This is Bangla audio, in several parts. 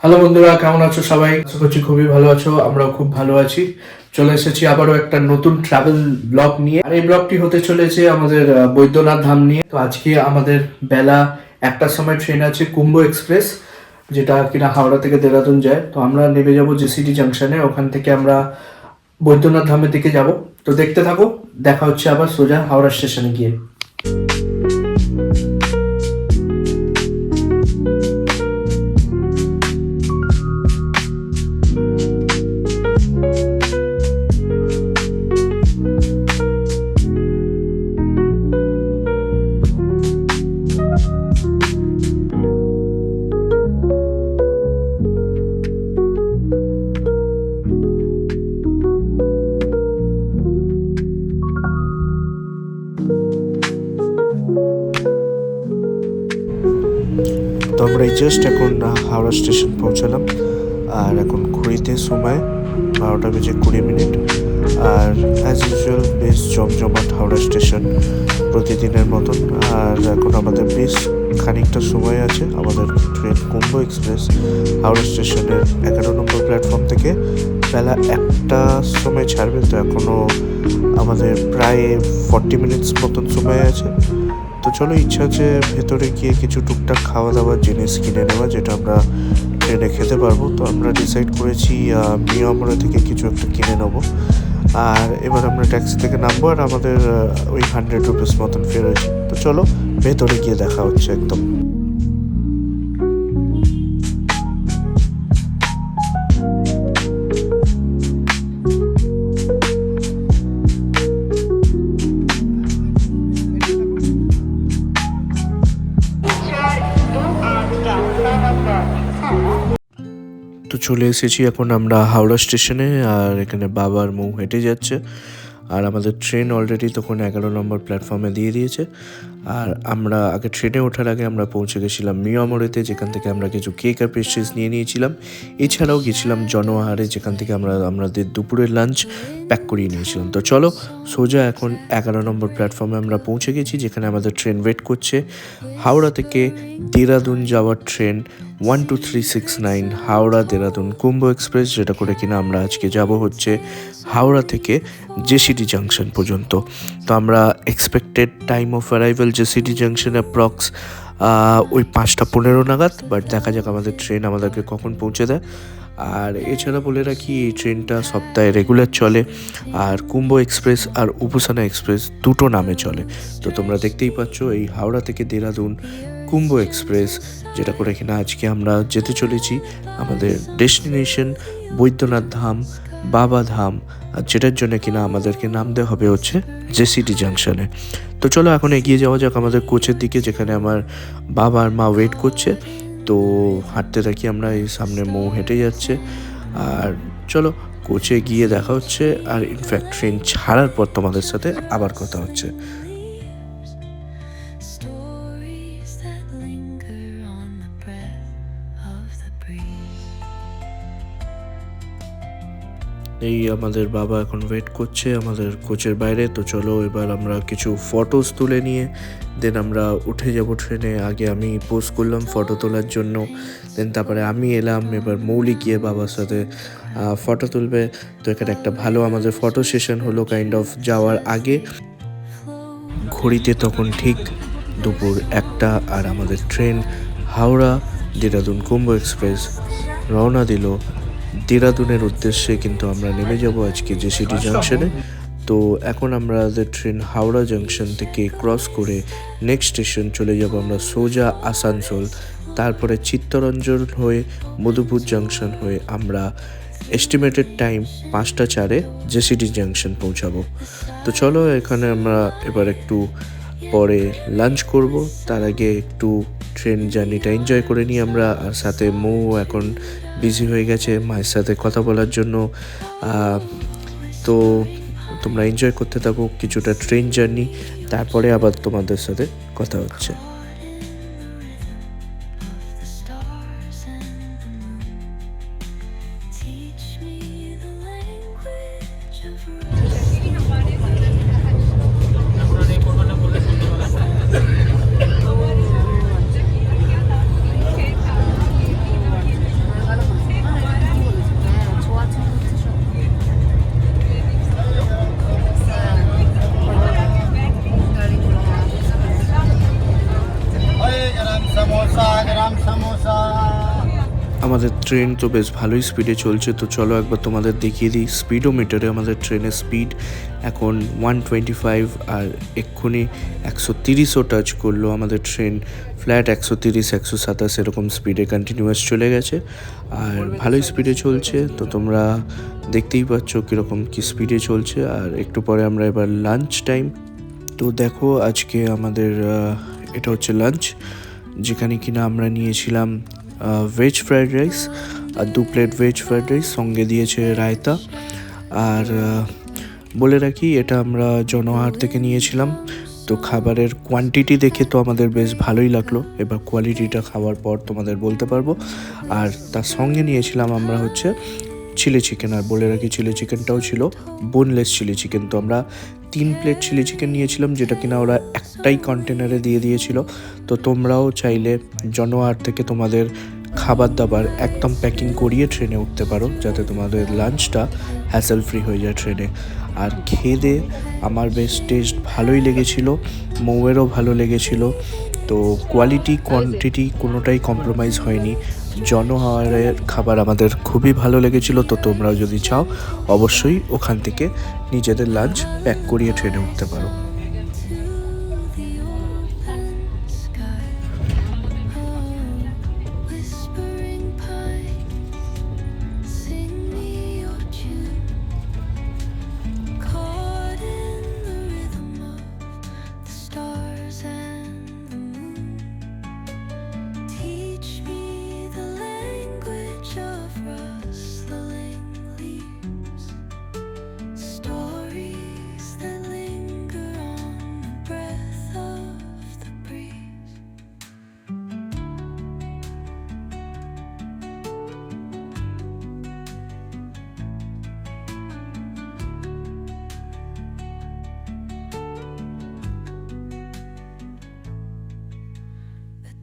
হ্যালো বন্ধুরা, কেমন আছো সবাই? আশা করছি খুবই ভালো আছো। আমরাও খুব ভালো আছি। চলে এসেছি আবারও একটা নতুন ট্রাভেল ব্লগ নিয়ে। আর এই ব্লগটি হতে চলেছে আমাদের বৈদ্যনাথ ধাম নিয়ে। তো আজকে আমাদের বেলা 1টার সময় ট্রেন আছে কুম্ভ এক্সপ্রেস, যেটা কিনা হাওড়া থেকে দেরাদুন যায়। তো আমরা নেমে যাব জেসিডি জাংশনে, ওখান থেকে আমরা বৈদ্যনাথ ধামের দিকে যাব। তো দেখতে থাকো, দেখা হচ্ছে আবার সোজা হাওড়া স্টেশনে গিয়ে। তো আমরা এই জাস্ট এখন হাওড়া স্টেশন পৌঁছালাম। আর এখন ঘড়িতে সময় 12:20 আর অ্যাজ ইউজুয়াল বেশ জমজমাট হাওড়া স্টেশন প্রতিদিনের মতন। আর এখন আমাদের বেশ খানিকটা সময় আছে। আমাদের ট্রেন কুম্ভ এক্সপ্রেস হাওড়া স্টেশনের 11 নম্বর প্ল্যাটফর্ম থেকে বেলা 1টার সময় ছাড়বে। তো এখনও আমাদের প্রায় 40 মিনিটস মতন সময় আছে। তো চলো, ইচ্ছা আছে ভেতরে গিয়ে কিছু টুকটাক খাওয়া দাওয়ার জিনিস কিনে নেওয়া, যেটা আমরা ট্রেনে খেতে পারবো। তো আমরা ডিসাইড করেছি মিয়ামরা থেকে কিছু একটা কিনে নেবো। আর এবার আমরা ট্যাক্সি থেকে নামবো, আর আমাদের ওই 100 রুপিস মতন ফের হয়েছে। তো চলো ভেতরে গিয়ে দেখা হচ্ছে একদম। তো চলে এসেছি এখন আমরা হাওড়া স্টেশনে। আর এখানে বাবা আর মৌ হেঁটে যাচ্ছে। আর আমাদের ট্রেন অলরেডি তখন 11 নম্বর প্ল্যাটফর্মে দিয়ে দিয়েছে। আর আমরা আগে ট্রেনে ওঠার আগে আমরা পৌঁছে গেছিলাম মিয়ামরেতে, যেখান থেকে আমরা কিছু কেক আর পেস্ট্রিজ নিয়ে নিয়েছিলাম। এছাড়াও গেছিলাম জনআহারে, যেখান থেকে আমাদের দুপুরের লাঞ্চ প্যাক করিয়ে নিয়েছিলাম। তো চলো সোজা এখন 11 নম্বর প্ল্যাটফর্মে আমরা পৌঁছে গেছি, যেখানে আমাদের ট্রেন ওয়েট করছে। হাওড়া থেকে দেরাদুন যাওয়ার ট্রেন 12369 হাওড়া দেরাদুন কুম্ভ এক্সপ্রেস, যেটা করে কিনা আমরা আজকে যাব হচ্ছে হাওড়া থেকে জেসিডি জাংশন পর্যন্ত। তো আমরা expected time of arrival JCD junction approx ওই 5:15 নাগাদ। বাট দেখা যাক আমাদের ট্রেন আমাদেরকে কখন পৌঁছে দেয়। আর এছাড়া বলে রাখি, এই ট্রেনটা সপ্তাহে রেগুলার চলে। আর কুম্ভ এক্সপ্রেস আর উপাসনা এক্সপ্রেস দুটো নামে চলে। তো তোমরা দেখতেই পাচ্ছ এই হাওড়া থেকে দেরাদুন কুম্ভ এক্সপ্রেস, যেটা করে কিনা আজকে আমরা যেতে চলেছি আমাদের ডেস্টিনেশন বৈদ্যনাথ ধাম, বাবা ধাম, আর যেটার জন্য কিনা আমাদেরকে নামতে হবে হচ্ছে জেসিডি জাংশনে। তো চলো এখন এগিয়ে যাওয়া যাক আমাদের কোচের দিকে, যেখানে আমার বাবা আর মা ওয়েট করছে। তো হাঁটতে থাকি আমরা, এই সামনে মৌ হেঁটে যাচ্ছে। আর চলো কোচে গিয়ে দেখা হচ্ছে। আর ইনফ্যাক্ট ট্রেন ছাড়ার পর তোমাদের সাথে আবার কথা হচ্ছে। এই আমাদের বাবা এখন ওয়েট করছে আমাদের কোচের বাইরে। তো চলো এবার আমরা কিছু ফটোস তুলে নিয়ে দেন আমরা উঠে যাব ট্রেনে। আগে আমি পোস্ট করলাম ফটো তোলার জন্য, দেন তারপরে আমি এলাম। এবার মৌলি গিয়ে বাবার সাথে ফটো তুলবে। তো এখানে একটা ভালো আমাদের ফটো সেশন হলো কাইন্ড অফ যাওয়ার আগে। ঘড়িতে তখন ঠিক দুপুর 1টা, আর আমাদের ট্রেন হাওড়া দেরাদুন কুম্ভ এক্সপ্রেস রওনা দিল দেরাদুনের উদ্দেশ্যে। কিন্তু আমরা নেমে যাব আজকে জেসিডি জাংশনে। তো এখন আমাদের ট্রেন হাওড়া জাংশন থেকে ক্রস করে নেক্সট স্টেশন চলে যাব আমরা সোজা আসানসোল। তারপরে চিত্তরঞ্জন হয়ে মধুপুর জাংশন হয়ে আমরা এস্টিমেটেড টাইম 5:04 জেসিডি জাংশন পৌঁছাবো। তো চলো এখানে আমরা এবার একটু পরে লাঞ্চ করব। তার আগে একটু ট্রেন জার্নিটা এনজয় করে নিই আমরা। আর সাথে মৌ এখন বিজি হয়ে গেছে মায়ের সাথে কথা বলার জন্য। তো তোমরা এনজয় করতে থাকো কিছুটা ট্রেন জার্নি, তারপরে আবার তোমাদের সাথে কথা হচ্ছে। আমাদের ট্রেন তো বেশ ভালোই স্পিডে চলছে, তো চলো একবার তোমাদের দেখিয়ে দিই স্পিডোমিটারে আমাদের ট্রেনের স্পিড এখন 125, আর এক্ষুনি 130ও টাচ করলো। আমাদের ট্রেন ফ্ল্যাট 130, 127 এরকম স্পিডে কন্টিনিউয়াস চলে গেছে, আর ভালোই স্পিডে চলছে। তো তোমরা দেখতেই পাচ্ছ কীরকম কী স্পিডে চলছে। আর একটু পরে আমরা এবার লাঞ্চ টাইম। তো দেখো আজকে আমাদের এটা হচ্ছে লাঞ্চ, যেখানে কিনা আমরা নিয়েছিলাম ভেজ ফ্রাইড রাইস আর 2 প্লেট ভেজ ফ্রাইড রাইস, সঙ্গে দিয়েছে রায়তা। আর বলে রাখি এটা আমরা জনহার থেকে নিয়েছিলাম। তো খাবারের কোয়ান্টিটি দেখে তো আমাদের বেশ ভালোই লাগলো, এবার কোয়ালিটিটা খাওয়ার পর তোমাদের বলতে পারবো। আর তার সঙ্গে নিয়েছিলাম আমরা হচ্ছে চিলি চিকেন, আর বলে রাখি চিলি চিকেনটাও ছিল বোনলেস চিলি চিকেন। তো আমরা 3 প্লেট চিলি চিকেন নিয়েছিলাম, যেটা কিনা ওরা একটাই কন্টেনারে দিয়ে দিয়েছিল। তো তোমরাও চাইলে জনওয়ার থেকে তোমাদের খাবার দাবার একদম প্যাকিং করিয়ে ট্রেনে উঠতে পারো, যাতে তোমাদের লাঞ্চটা হ্যাসেল ফ্রি হয়ে যায় ট্রেনে। আর খেয়ে আমার বেশ টেস্ট ভালোই লেগেছিলো, মৌয়েরও ভালো লেগেছিলো। তো কোয়ালিটি কোয়ান্টিটি কোনোটাই কম্প্রোমাইজ হয়নি। জনহারের খাবার আমাদের খুবই ভালো লেগেছিলো। তো তোমরাও যদি চাও অবশ্যই ওখান থেকে নিজেদের লাঞ্চ প্যাক করিয়ে ট্রেনে উঠতে পারো।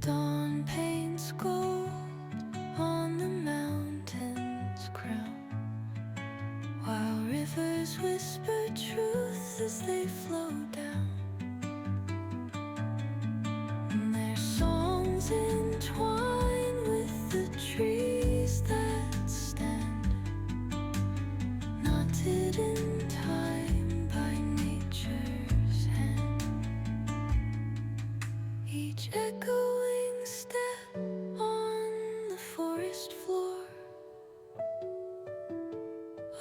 Dawn paints gold on the mountain's crown, while rivers whisper truth as they flow down. And their songs entwine with the trees that stand, knotted in time by nature's hand. Each echoing step on the forest floor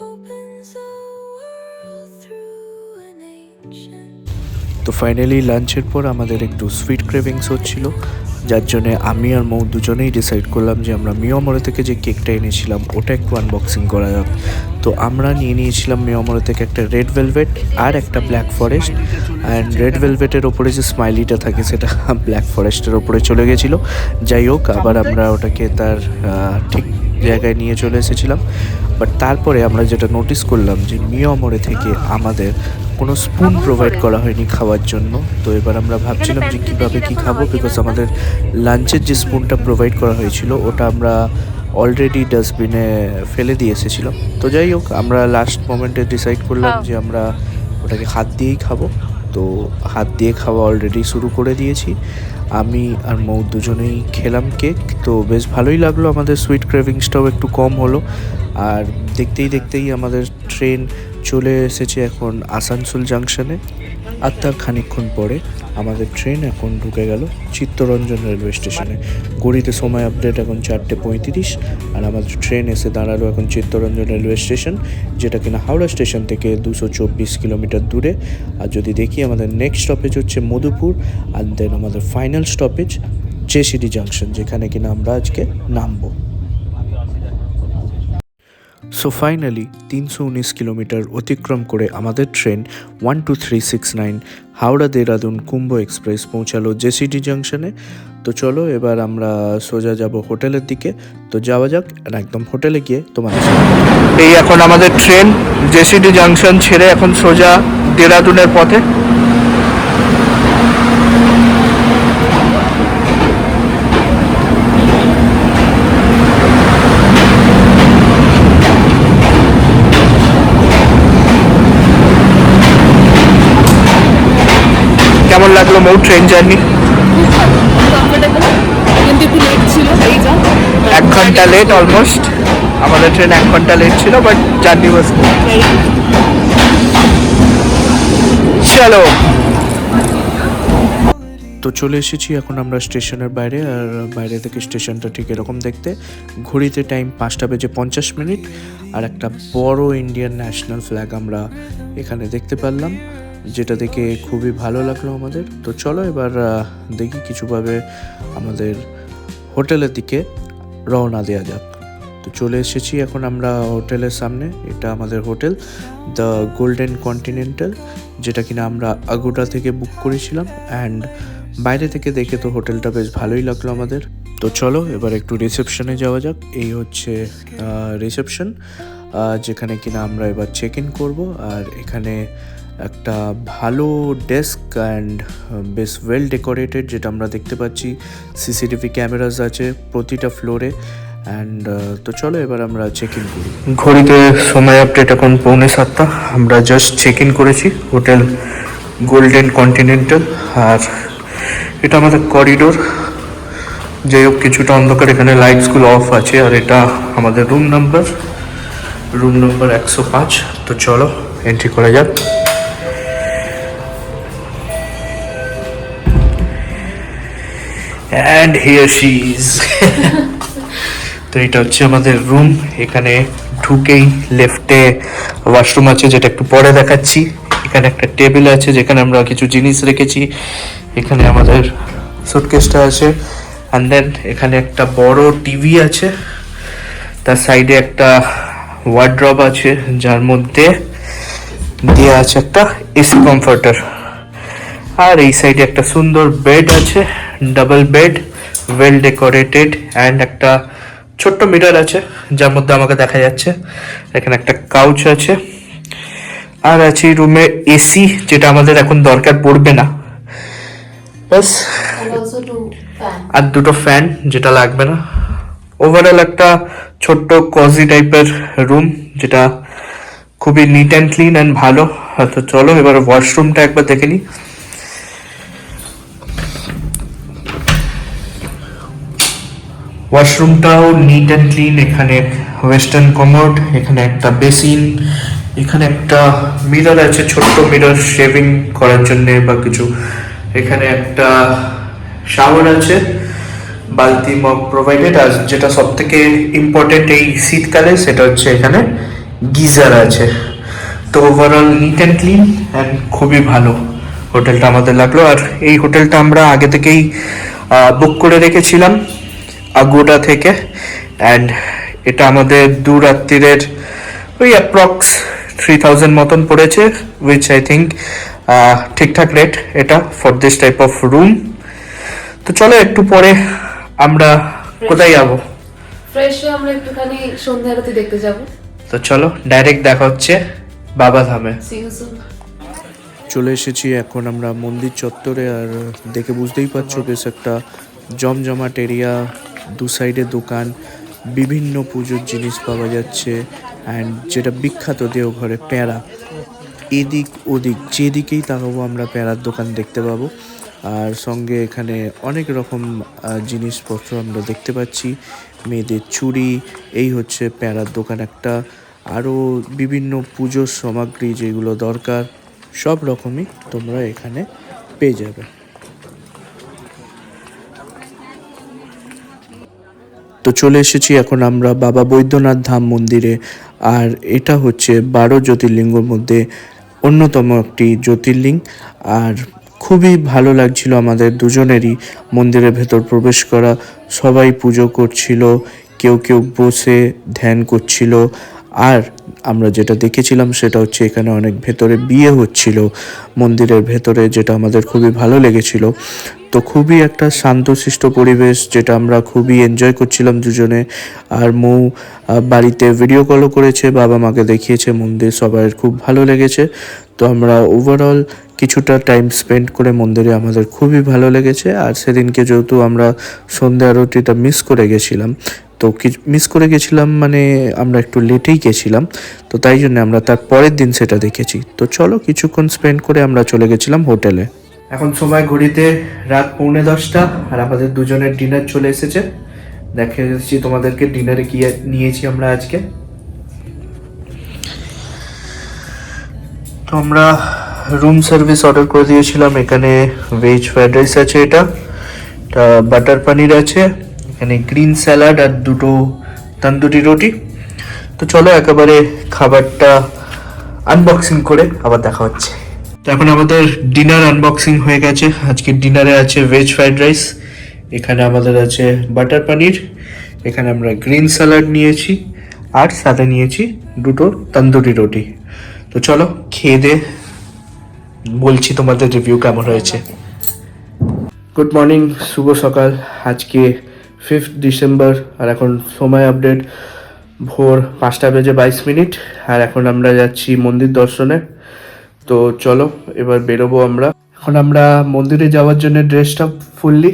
opens a world through an ancient. তো ফাইনালি লাঞ্চের পর আমাদের একটু সুইট ক্রেভিংস হচ্ছিল, যার জন্যে আমি আর মৌ দুজনেই ডিসাইড করলাম যে আমরা মিয়ামরে থেকে যে কেকটা এনেছিলাম ওটা একটু আনবক্সিং করা যাক। তো আমরা নিয়ে নিয়েছিলাম মিয়ামরে থেকে একটা রেড ভেলভেট আর একটা ব্ল্যাক ফরেস্ট। অ্যান্ড রেড ভেলভেটের ওপরে যে স্মাইলিটা থাকে সেটা ব্ল্যাক ফরেস্টের ওপরে চলে গেছিলো। যাই হোক, আবার আমরা ওটাকে তার ঠিক জায়গায় নিয়ে চলে এসেছিলাম। বাট তারপরে আমরা যেটা নোটিস করলাম যে মিয়ামরে থেকে আমাদের কোনো স্পুন প্রোভাইড করা হয়নি খাওয়ার জন্য। তো এবার আমরা ভাবছিলাম যে কীভাবে কী খাবো, বিকজ আমাদের লাঞ্চের যে স্পুনটা প্রোভাইড করা হয়েছিল ওটা আমরা অলরেডি ডাস্টবিনে ফেলে দিয়ে এসেছিলাম। তো যাই হোক, আমরা লাস্ট মোমেন্টে ডিসাইড করলাম যে আমরা ওটাকে হাত দিয়েই খাবো। তো হাত দিয়ে খাওয়া অলরেডি শুরু করে দিয়েছি। আমি আর মৌ দুজনেই খেলাম কেক। তো বেশ ভালোই লাগলো, আমাদের সুইট ক্রেভিংসটাও একটু কম হলো। আর দেখতেই দেখতেই আমাদের ট্রেন চলে এসেছে এখন আসানসোল জাংশনে। আর তার খানিকক্ষণ পরে আমাদের ট্রেন এখন ঢুকে গেল চিত্তরঞ্জন রেলওয়ে স্টেশনে। ঘড়িতে সময় আপডেট এখন 4:35, আর আমাদের ট্রেন এসে দাঁড়ালো এখন চিত্তরঞ্জন রেলওয়ে স্টেশন, যেটা কিনা হাওড়া স্টেশন থেকে 224 কিলোমিটার দূরে। আর যদি দেখি আমাদের নেক্সট স্টপেজ হচ্ছে মধুপুর, আর দেন আমাদের ফাইনাল স্টপেজ জেসিডি জাংশন, যেখানে কিনা আমরা আজকে নামবো। সো ফাইনালি 319 কিলোমিটার অতিক্রম করে আমাদের ট্রেন 12369 হাওড়া দেরাদুন কুম্ভ এক্সপ্রেস পৌঁছালো জেসিডি জাংশনে। তো চলো এবার আমরা সোজা যাব হোটেলের দিকে। তো যাওয়া যাক, আর একদম হোটেলে গিয়ে তোমাদের এই এখন আমাদের ট্রেন জেসিডি জাংশন ছেড়ে এখন সোজা দেরাদুনের পথে। কেমন লাগলো মৌ ট্রেন জার্নি? কমফোর্টেবল, কিন্তু একটু লেট ছিল এই যা, 1 ঘন্টা লেট অলমোস্ট, আমাদের ট্রেন 1 ঘন্টা লেট ছিল, বাট জার্নি ওয়াজ চলো। তো চলে এসেছি এখন আমরা স্টেশনের বাইরে, আর বাইরে থেকে স্টেশনটা ঠিক এরকম দেখতে। ঘড়িতে টাইম 5:50 আর একটা বড় ইন্ডিয়ান ন্যাশনাল ফ্ল্যাগ আমরা এখানে দেখতে পারলাম, যেটা দেখে খুবই ভালো লাগলো আমাদের। তো চলো এবার দেখি কিছুভাবে আমাদের হোটেলের দিকে রওনা দেওয়া যাক। তো চলে এসেছি এখন আমরা হোটেলের সামনে। এটা আমাদের হোটেল দ্য গোল্ডেন কন্টিনেন্টাল, যেটা কিনা আমরা আগুডা থেকে বুক করেছিলাম। অ্যান্ড বাইরে থেকে দেখে তো হোটেলটা বেশ ভালোই লাগলো আমাদের। তো চলো এবার একটু রিসেপশনে যাওয়া যাক। এই হচ্ছে রিসেপশন, যেখানে কিনা আমরা এবার চেক ইন করবো। আর এখানে একটা ভালো ডেস্ক অ্যান্ড বেশ ওয়েল ডেকোরেটেড, যেটা আমরা দেখতে পাচ্ছি। সিসিটিভি ক্যামেরাস আছে প্রতিটা ফ্লোরে। অ্যান্ড তো চলো এবার আমরা চেক ইন করি। ঘড়িতে সময় আপডেট এখন 6:45। আমরা জাস্ট চেক ইন করেছি হোটেল গোল্ডেন কন্টিনেন্টাল। আর এটা আমাদের করিডোর, যাই হোক কিছুটা অন্ধকার, এখানে লাইটসগুলো অফ আছে। আর এটা আমাদের রুম নাম্বার 105। তো চলো এন্ট্রি করা যাক। And here she is. তো এটা হচ্ছে আমাদের রুম। এখানে ঢুকেই লেফটে ওয়াশরুম আছে, যেটা একটু পরে দেখাচ্ছি। এখানে একটা টেবিল আছে যেখানে আমরা কিছু জিনিস রেখেছি। এখানে আমাদের সুটকেসটা আছে। অ্যান্ড দেন এখানে একটা বড় টিভি আছে, তার সাইডে একটা ওয়ার্ড্রব আছে, যার মধ্যে দেওয়া আছে একটা এসি কমফর্টার। আর এই সাইডে একটা সুন্দর বেড আছে, double bed, well decorated. And একটা ছোট্ট মিরর আছে, যার মধ্যে আমাকে দেখা যাচ্ছে। এখানে একটা কাউচ আছে। আর আছে রুমে এসি, যেটা আমাদের এখন দরকার পড়বে না, ব্যাস। আর দুটো ফ্যান, যেটা লাগবে না। ওভারঅল একটা ছোট্ট কজি টাইপের রুম, যেটা খুবই নিট অ্যান্ড ক্লিন অ্যান্ড ভালো। তো চলো এবার ওয়াশরুমটা একবার দেখে নিই। ওয়াশরুমটাও নিট অ্যান্ড ক্লিন। এখানে ওয়েস্টার্ন কমোড, এখানে একটা বেসিন, এখানে একটা মিরর আছে, ছোট্ট মিরর শেভিং করার জন্য বা কিছু। এখানে একটা শাওয়ার আছে, বালতি মগ প্রোভাইডেড। আর যেটা সব থেকে ইম্পর্টেন্ট এই শীতকালে, সেটা হচ্ছে এখানে গিজার আছে। তো overall neat and clean and খুবই ভালো হোটেলটা আমাদের লাগলো। আর এই হোটেলটা আমরা আগে থেকেই বুক করে রেখেছিলাম আগুডা থেকে। অ্যান্ড এটা আমাদের 2 রাত্রিরের ওই অ্যাপ্রক্স 3000 মতন পড়েছে, উইচ আই থিঙ্ক ঠিকঠাক রেট এটা for this type of room. তো চলো একটু পরে আমরা কোথায় যাবো? ফ্রেশ হয়ে আমরা একটুখানি সন্ধ্যা আরতি দেখতে যাব। তো চলো ডাইরেক্ট দেখা হচ্ছে বাবা ধামে। See you soon. চলে এসেছি এখন আমরা মন্দির চত্বরে। আর দেখে বুঝতেই পারছো বেশ একটা জমজমাট এরিয়া, দু সাইডে দোকান, বিভিন্ন পুজোর জিনিস পাওয়া যাচ্ছে। অ্যান্ড যেটা বিখ্যাত দেওঘরে প্যাঁড়া, এদিক ওদিক যেদিকেই তাকাবো আমরা প্যাঁড়ার দোকান দেখতে পাবো। আর সঙ্গে এখানে অনেক রকম জিনিসপত্র আমরা দেখতে পাচ্ছি, মেয়েদের চুড়ি। এই হচ্ছে প্যাঁড়ার দোকান একটা। আরও বিভিন্ন পুজোর সামগ্রী যেগুলো দরকার, সব রকমই তোমরা এখানে পেয়ে যাবে। তো চলে এসেছি এখন আমরা বাবা বৈদ্যনাথ ধাম মন্দিরে। আর এটা হচ্ছে 12 জ্যোতির্লিঙ্গর মধ্যে অন্যতম একটি জ্যোতির্লিঙ্গ। আর খুবই ভালো লাগছিল আমাদের দুজনেরই মন্দিরের ভেতর প্রবেশ করা। সবাই পুজো করছিল, কেউ কেউ বসে ধ্যান করছিল। আর আমরা যেটা দেখেছিলাম সেটা হচ্ছে এখানে অনেক ভেতরে বিয়ে হচ্ছিল মন্দিরের ভেতরে, যেটা আমাদের খুবই ভালো লেগেছিল। তো খুবই একটা শান্তশিষ্ট পরিবেশ, যেটা আমরা খুবই এনজয় করছিলাম দুজনে। আর মৌ বাড়িতে ভিডিও কলও করেছে, বাবা মাকে দেখিয়েছে মন্দির, সবার খুব ভালো লেগেছে। তো আমরা ওভারঅল কিছুটা টাইম স্পেন্ড করে মন্দিরে আমাদের খুবই ভালো লেগেছে। আর সেদিনকে যেহেতু আমরা সন্ধ্যা আরতিটা মিস করে গেছিলাম, তো মিস করে গেছিলাম মানে আমরা একটু লেটেই গেছিলাম, তো তাই জন্য আমরা তার পরের দিন সেটা দেখেছি। তো চলো কিছুক্ষণ স্পেন্ড করে আমরা চলে গেছিলাম হোটেলে। এখন সময় ঘড়িতে রাত 9:45 আর আমাদের দুজনের ডিনার চলে এসেছে। দেখে দিচ্ছি তোমাদেরকে ডিনারে কি নিয়েছি আমরা আজকে। তো আমরা রুম সার্ভিস অর্ডার করে দিয়েছিলাম। এখানে ভেজ ফ্রাইড রাইস আছে, এটা বাটার পনির আছে, এখানে গ্রিন স্যালাড আর দুটো তন্দুরি রুটি। তো চলো একেবারে খাবারটা আনবক্সিং করে আবার দেখা হচ্ছে। তো এখন আমাদের ডিনার আনবক্সিং হয়ে গেছে। আজকে ডিনারে আছে ভেজ ফ্রাইড রাইস, এখানে আমাদের আছে বাটার পনির, এখানে আমরা গ্রিন স্যালাড নিয়েছি আর সাথে নিয়েছি দুটো তন্দুরি রুটি। তো চলো খেয়ে দে বলছি তোমাদের রিভিউ কেমন হয়েছে। গুড মর্নিং, শুভ সকাল। আজকে 5 ডিসেম্বর আর এখন সময় আপডেট ভোর 5:22 আর এখন আমরা যাচ্ছি মন্দির দর্শনে। তো চলো এবার বেরোবো আমরা। এখন আমরা মন্দিরে যাওয়ার জন্য ড্রেসটা ফুললি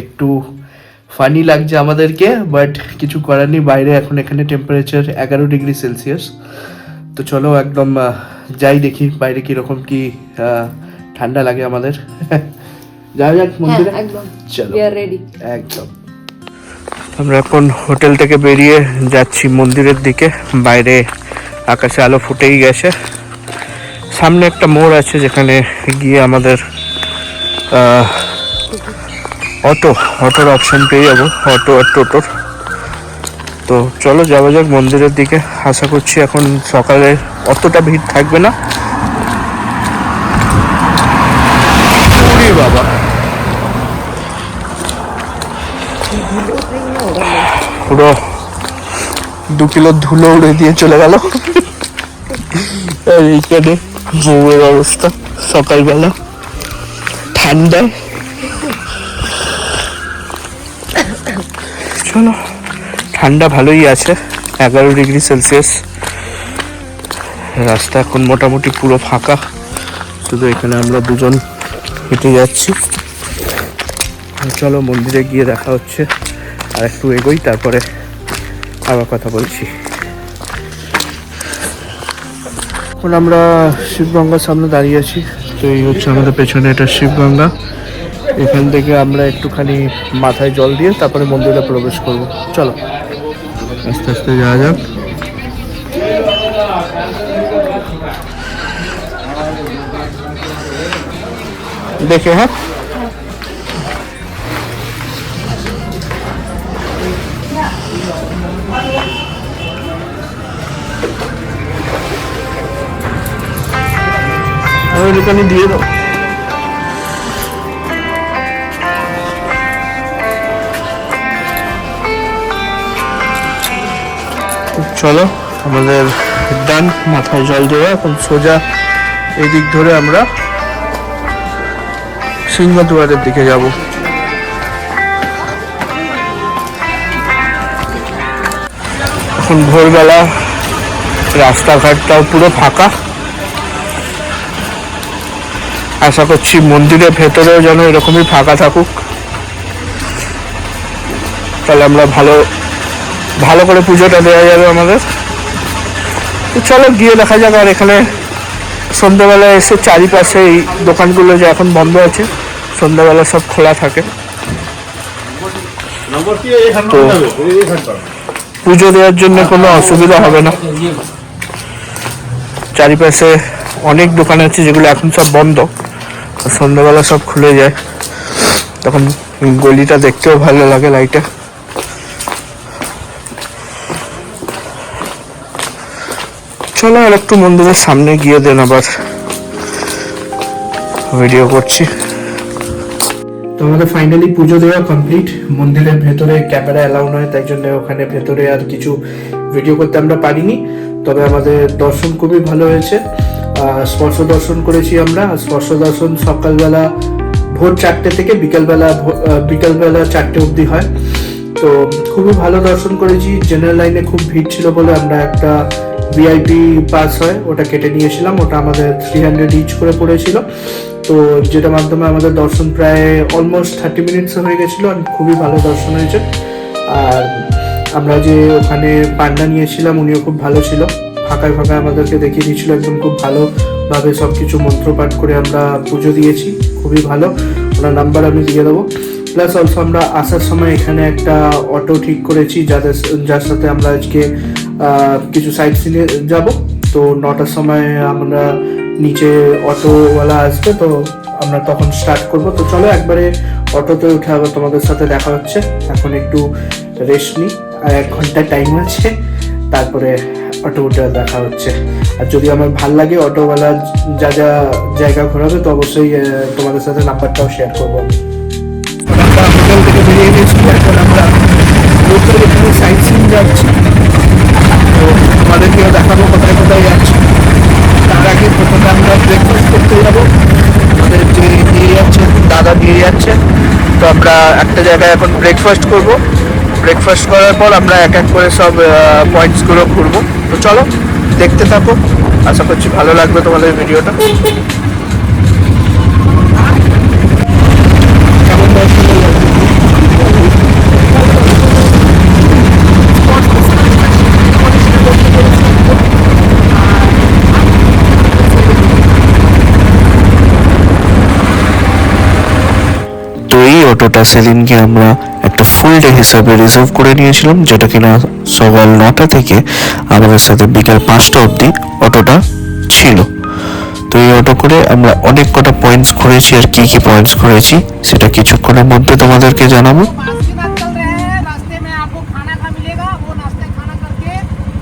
একটু ফানি লাগছে আমাদেরকে, বাট কিছু করার নেই। বাইরে এখন এখানে টেম্পারেচার 11 ডিগ্রি সেলসিয়াস। তো চলো একদম যাই দেখি বাইরে কিরকম কি ঠান্ডা লাগে আমাদের। যাওয়া যাক মন্দিরে। একদম চলো we are ready. একদম। আমরা এখন হোটেল থেকে বেরিয়ে যাচ্ছি মন্দিরের দিকে। বাইরে আকাশে আলো ফুটেই গেছে। সামনে একটা মোড় আছে যেখানে গিয়ে আমাদের অটোর অপশন পেয়ে যাবো, অটো আর টোটোর। তো চলো যাওয়া যাক মন্দিরের দিকে। আশা করছি এখন সকালে অতটা ভিড় থাকবে না। বাবা পুরো 2 কিলো ধুলো উড়ে দিয়ে চলে গেল। আর এইখানে বউয়ের অবস্থা সকালবেলা ঠান্ডায়। চলো ঠান্ডা ভালোই আছে, 11 ডিগ্রি সেলসিয়াস। রাস্তা এখন মোটামুটি পুরো ফাঁকা, শুধু এখানে আমরা দুজন হেঁটে যাচ্ছি। চলো মন্দিরে গিয়ে দেখা হচ্ছে। আর একটু এগোই, তারপরে আবার কথা বলছি। এখন আমরা শিবগঙ্গার সামনে দাঁড়িয়ে আছি। তো এই হচ্ছে আমাদের পেছনে, এটা শিবগঙ্গা। এখান থেকে আমরা একটুখানি মাথায় জল দিয়ে তারপরে মন্দিরে প্রবেশ করব। চলো আস্তে আস্তে যাওয়া যাক। দেখে হ্যাঁ ওইখানে দিয়ে দাও। চলো আমাদের ডান, মাথায় জল দেওয়া। এখন সোজা এই দিক ধরে আমরা সিংহদুয়ারের দিকে যাব। এখন ভোরবেলা, রাস্তাঘাটটাও পুরো ফাঁকা। আশা করছি মন্দিরের ভেতরেও যেন এরকমই ফাঁকা থাকুক, তাহলে আমরা ভালো করে পুজোটা দেওয়া যাবে আমাদের। তো চলো গিয়ে দেখা যাক। আর এখানে সন্ধ্যাবেলায় এসে চারিপাশে এই দোকানগুলো যে এখন বন্ধ আছে, সন্ধ্যাবেলা সব খোলা থাকে। তো পুজো দেওয়ার জন্য কোনো অসুবিধা হবে না। চারিপাশে অনেক দোকান আছে যেগুলো এখন সব বন্ধ, সন্ধ্যাবেলা সব খুলে যায়, তখন গলিটা দেখতেও ভালো লাগে লাইটে। চলো আর একটু মন্দিরের সামনে গিয়ে দেন আবার ভিডিও করছি। তো আমাদের ফাইনালি পুজো দেওয়া কমপ্লিট। মন্দিরের ভেতরে ক্যামেরা অ্যালাউ নয়, তাই জন্য ওখানে ভেতরে আর কিছু ভিডিও করতে আমরা পারিনি। তবে আমাদের দর্শন খুবই ভালো হয়েছে। স্পর্শ দর্শন করেছি আমরা। স্পর্শ দর্শন সকালবেলা ভোর 4টে থেকে বিকালবেলা 4টে অবধি হয়। তো খুবই ভালো দর্শন করেছি। জেনারেল লাইনে খুব ভিড় ছিল বলে আমরা একটা ভিআইপি পাস হয় ওটা কেটে নিয়েছিলাম। ওটা আমাদের 300 ইচ করে পড়েছিল। তো যেটার মাধ্যমে আমাদের দর্শন প্রায় অলমোস্ট 30 মিনিটস হয়ে গেছিলো। আর খুবই ভালো দর্শন হয়েছে। আর আমরা যে ওখানে পান্ডা নিয়েছিলাম উনিও খুব ভালো ছিল, ফাঁকায় ফাঁকায় আমাদেরকে দেখিয়ে দিয়েছিল। একদম খুব ভালোভাবে সব কিছু মন্ত্রপাঠ করে আমরা পুজো দিয়েছি, খুবই ভালো। ওনার নাম্বার আমি দিয়ে দেবো। প্লাস অলসো আমরা আসার সময় এখানে একটা অটো ঠিক করেছি যার সাথে আমরা আজকে কিছু সাইড সিনে যাব। তো 9টার সময় আমরা নিচে অটোওয়ালা আসবে, তো আমরা তখন স্টার্ট করব। তো চলো একবারে অটোতে উঠে আবার তোমাদের সাথে দেখা হচ্ছে। এখন একটু রেস্ট নিই, আর 1 ঘন্টা টাইম আছে, তারপরে অটো উঠে দেখা হচ্ছে। আর যদি আমার ভাল লাগে অটোওয়ালা যা যা জায়গা ঘোরাবে, তো অবশ্যই তোমাদের সাথে নাম্বারটাও শেয়ার করবো। আমরা হোটেল থেকে বেরিয়ে গেছি, এখন আমরা লোকাল এখানে সাইট সিন যাচ্ছি। তো তোমাদেরকেও দেখাবো কোথায় কোথায় যাচ্ছি। তার আগে প্রথমে আমরা ব্রেকফাস্ট করতে যাবো। আমাদের যে নিয়ে যাচ্ছে দাদা নিয়ে যাচ্ছে, তো আমরা একটা জায়গায় এখন ব্রেকফাস্ট করব। ব্রেকফাস্ট করার পর আমরা এক এক করে সব পয়েন্টসগুলো ঘুরবো। তো চলো দেখতে থাকো, আশা করছি ভালো লাগবে তোমাদের ভিডিওটা। কেমন দর্শন হলো? তো এই অটোটা সেদিনকে আমরা একটা ফুল ডে হিসাবে রিজার্ভ করে নিয়েছিলাম, যেটা কিনা সকাল 9টা থেকে আমাদের সাথে বিকাল 5টা অবধি অটোটা ছিল। তো এই অটো করে আমরা অনেক কটা পয়েন্টস ঘুরেছি, আর কি কি পয়েন্টস ঘুরেছি সেটা কিছুক্ষণের মধ্যে তোমাদেরকে জানাবো। बासुकीनाथ चल रहे हैं, रास्ते में आपको खाना खा मिलेगा, वो नाश्ते खाना करके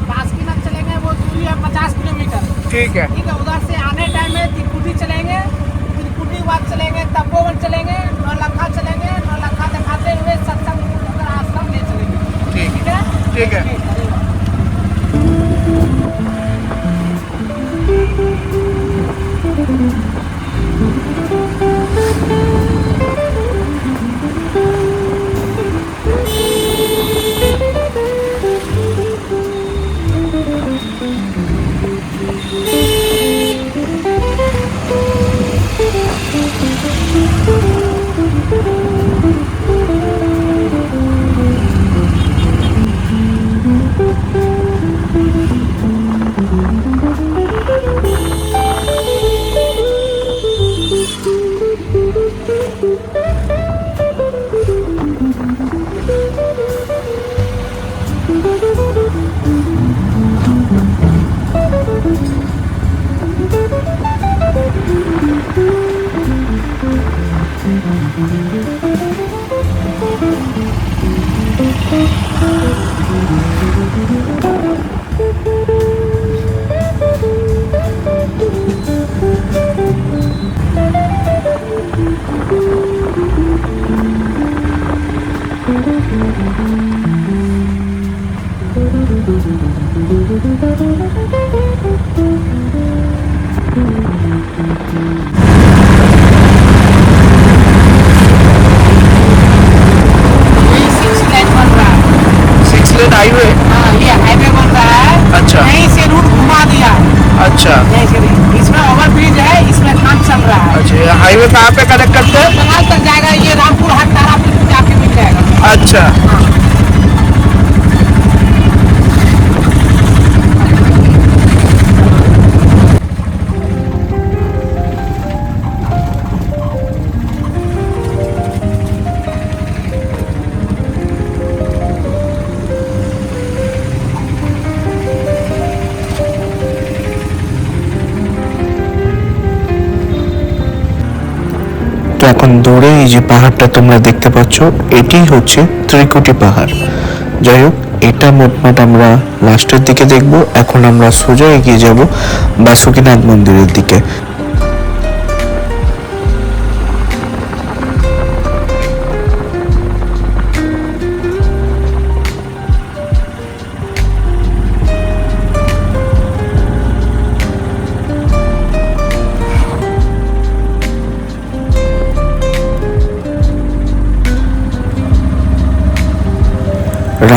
बासुकीनाथ चलेंगे, वो दूरी है 50 किलोमीटर। ठीक है। ठीक है, उधर से आने टाइम में त्रिकुटी चलेंगे, त्रिकुटी के बाद चलेंगे तपोवन चलेंगे, नौलखा चलेंगे, नौलखा दिखाते हुए सत्संग नगर आश्रम ले चलेंगे। ठीक है ठीक है। ये 6 लाइन बन रहा है। 6 लेन हाईवे। हाँ, ये हाईवे बन रहा है। अच्छा। यहीं से रूट घुमा दिया है। अच्छा यहीं से इसमें ओवरब्रिज है, इसमें काम चल रहा है। अच्छा, ये हाईवे कहाँ पे कनेक्ट करते हैं? बंगाल तक जाएगा, ये रामपुर हाट तारापुर जाके मिल जाएगा। अच्छा তো এখন দূরে এই যে পাহাড়টা তোমরা দেখতে পাচ্ছ, এটি হচ্ছে ত্রিকুটি পাহাড়। যাই হোক, এটা মোটমাট আমরা লাস্টের দিকে দেখব। এখন আমরা সোজা এগিয়ে যাব বাসুকিনাথ মন্দিরের দিকে।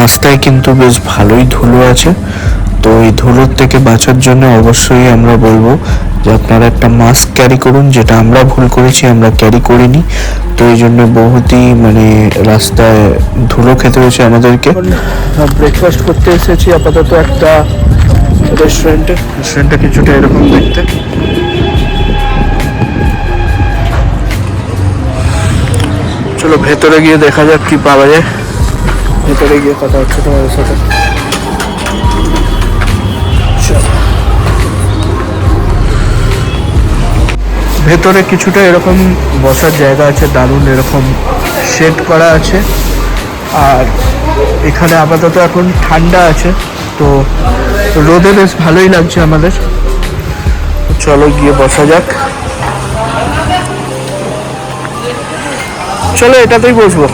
রাস্তায় কিন্তু বেশ ভালোই ধুলো আছে। তো এই ধুলোর থেকে বাঁচার জন্য অবশ্যই আমরা বলবো যে আপনারা একটা মাস্ক ক্যারি করুন, যেটা আমরা ভুল করেছি, আমরা ক্যারি করিনি। তো এই জন্য বহুতই রাস্তায় ধুলো খেতে হয়েছে আমাদেরকে। ব্রেকফাস্ট করতে এসেছি আপাতত একটা রেস্টুরেন্টটা কিছুটা এরকম দেখতে। চলো ভেতরে গিয়ে দেখা যাক কি পাওয়া যায়। ভেতরে গিয়ে কথা হচ্ছে তোমাদের সাথে। চলো। ভেতরে কিছুটা এরকম বসার জায়গা আছে, দারুণ এরকম শেড করা আছে। আর এখানে আপাতত এখন ঠান্ডা আছে, তো রোদে বেশ ভালোই লাগছে আমাদের। চলো গিয়ে বসা যাক। চলো এটাতেই বসবো।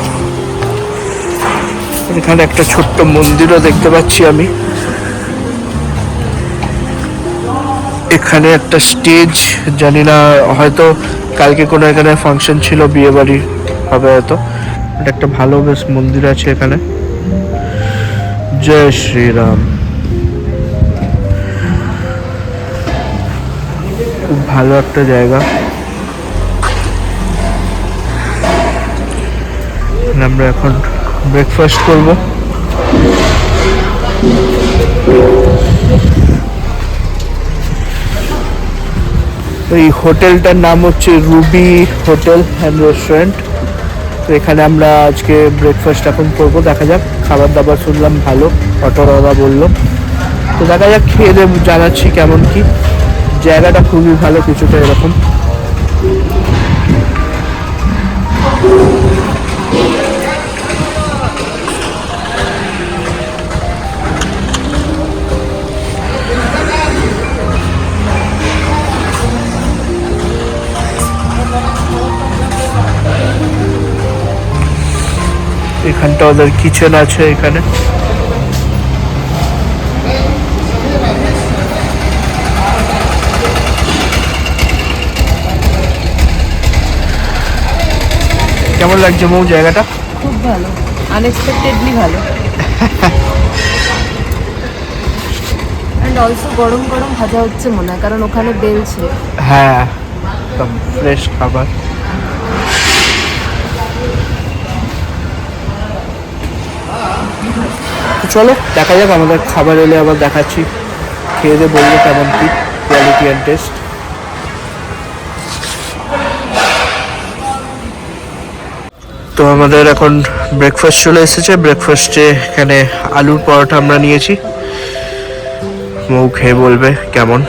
এখানে একটা ছোট্ট মন্দিরও দেখতে পাচ্ছি আমি। এখানে একটা স্টেজ, জানি না হয়তো কালকে কোনো এখানে ফাংশন ছিল, বিয়ে বাড়ি হবে হয়তো। এটা একটা ভালো বেশ মন্দির আছে এখানে। জয় শ্রীরাম। খুব ভালো একটা জায়গা। আমরা এখন ব্রেকফাস্ট করব। এই হোটেলটার নাম হচ্ছে রুবি হোটেল অ্যান্ড রেস্টুরেন্ট। তো এখানে আমরা আজকে ব্রেকফাস্ট এখন করবো। দেখা যাক, খাবার দাবার শুনলাম ভালো, অটোওয়ালা বললো। তো দেখা যাক, খেয়ে দিয়ে জানাচ্ছি কেমন কি। জায়গাটা খুবই ভালো, কিছুটা এরকম। এখানটা ওদের কিচেন আছে এখানে। কেমন লাগছে মৌ জায়গাটা? খুব ভালো, আনএক্সপেক্টেডলি ভালো। অ্যান্ড অলসো গরম গরম ভাজা হচ্ছে মনে হয়, কারণ ওখানে বেলছে। হ্যাঁ, একদম ফ্রেশ খাবার। তো চলো দেখা যাক, আমাদের খাবার এলে আবার দেখাচ্ছি। খেয়ে দিয়ে বলবো কেমন কি কোয়ালিটি অ্যান্ড টেস্ট। তো আমাদের এখন ব্রেকফাস্ট চলে এসেছে। ব্রেকফাস্টে এখানে আলুর পরোটা আমরা নিয়েছি। মৌ খেয়ে বলবে কেমন।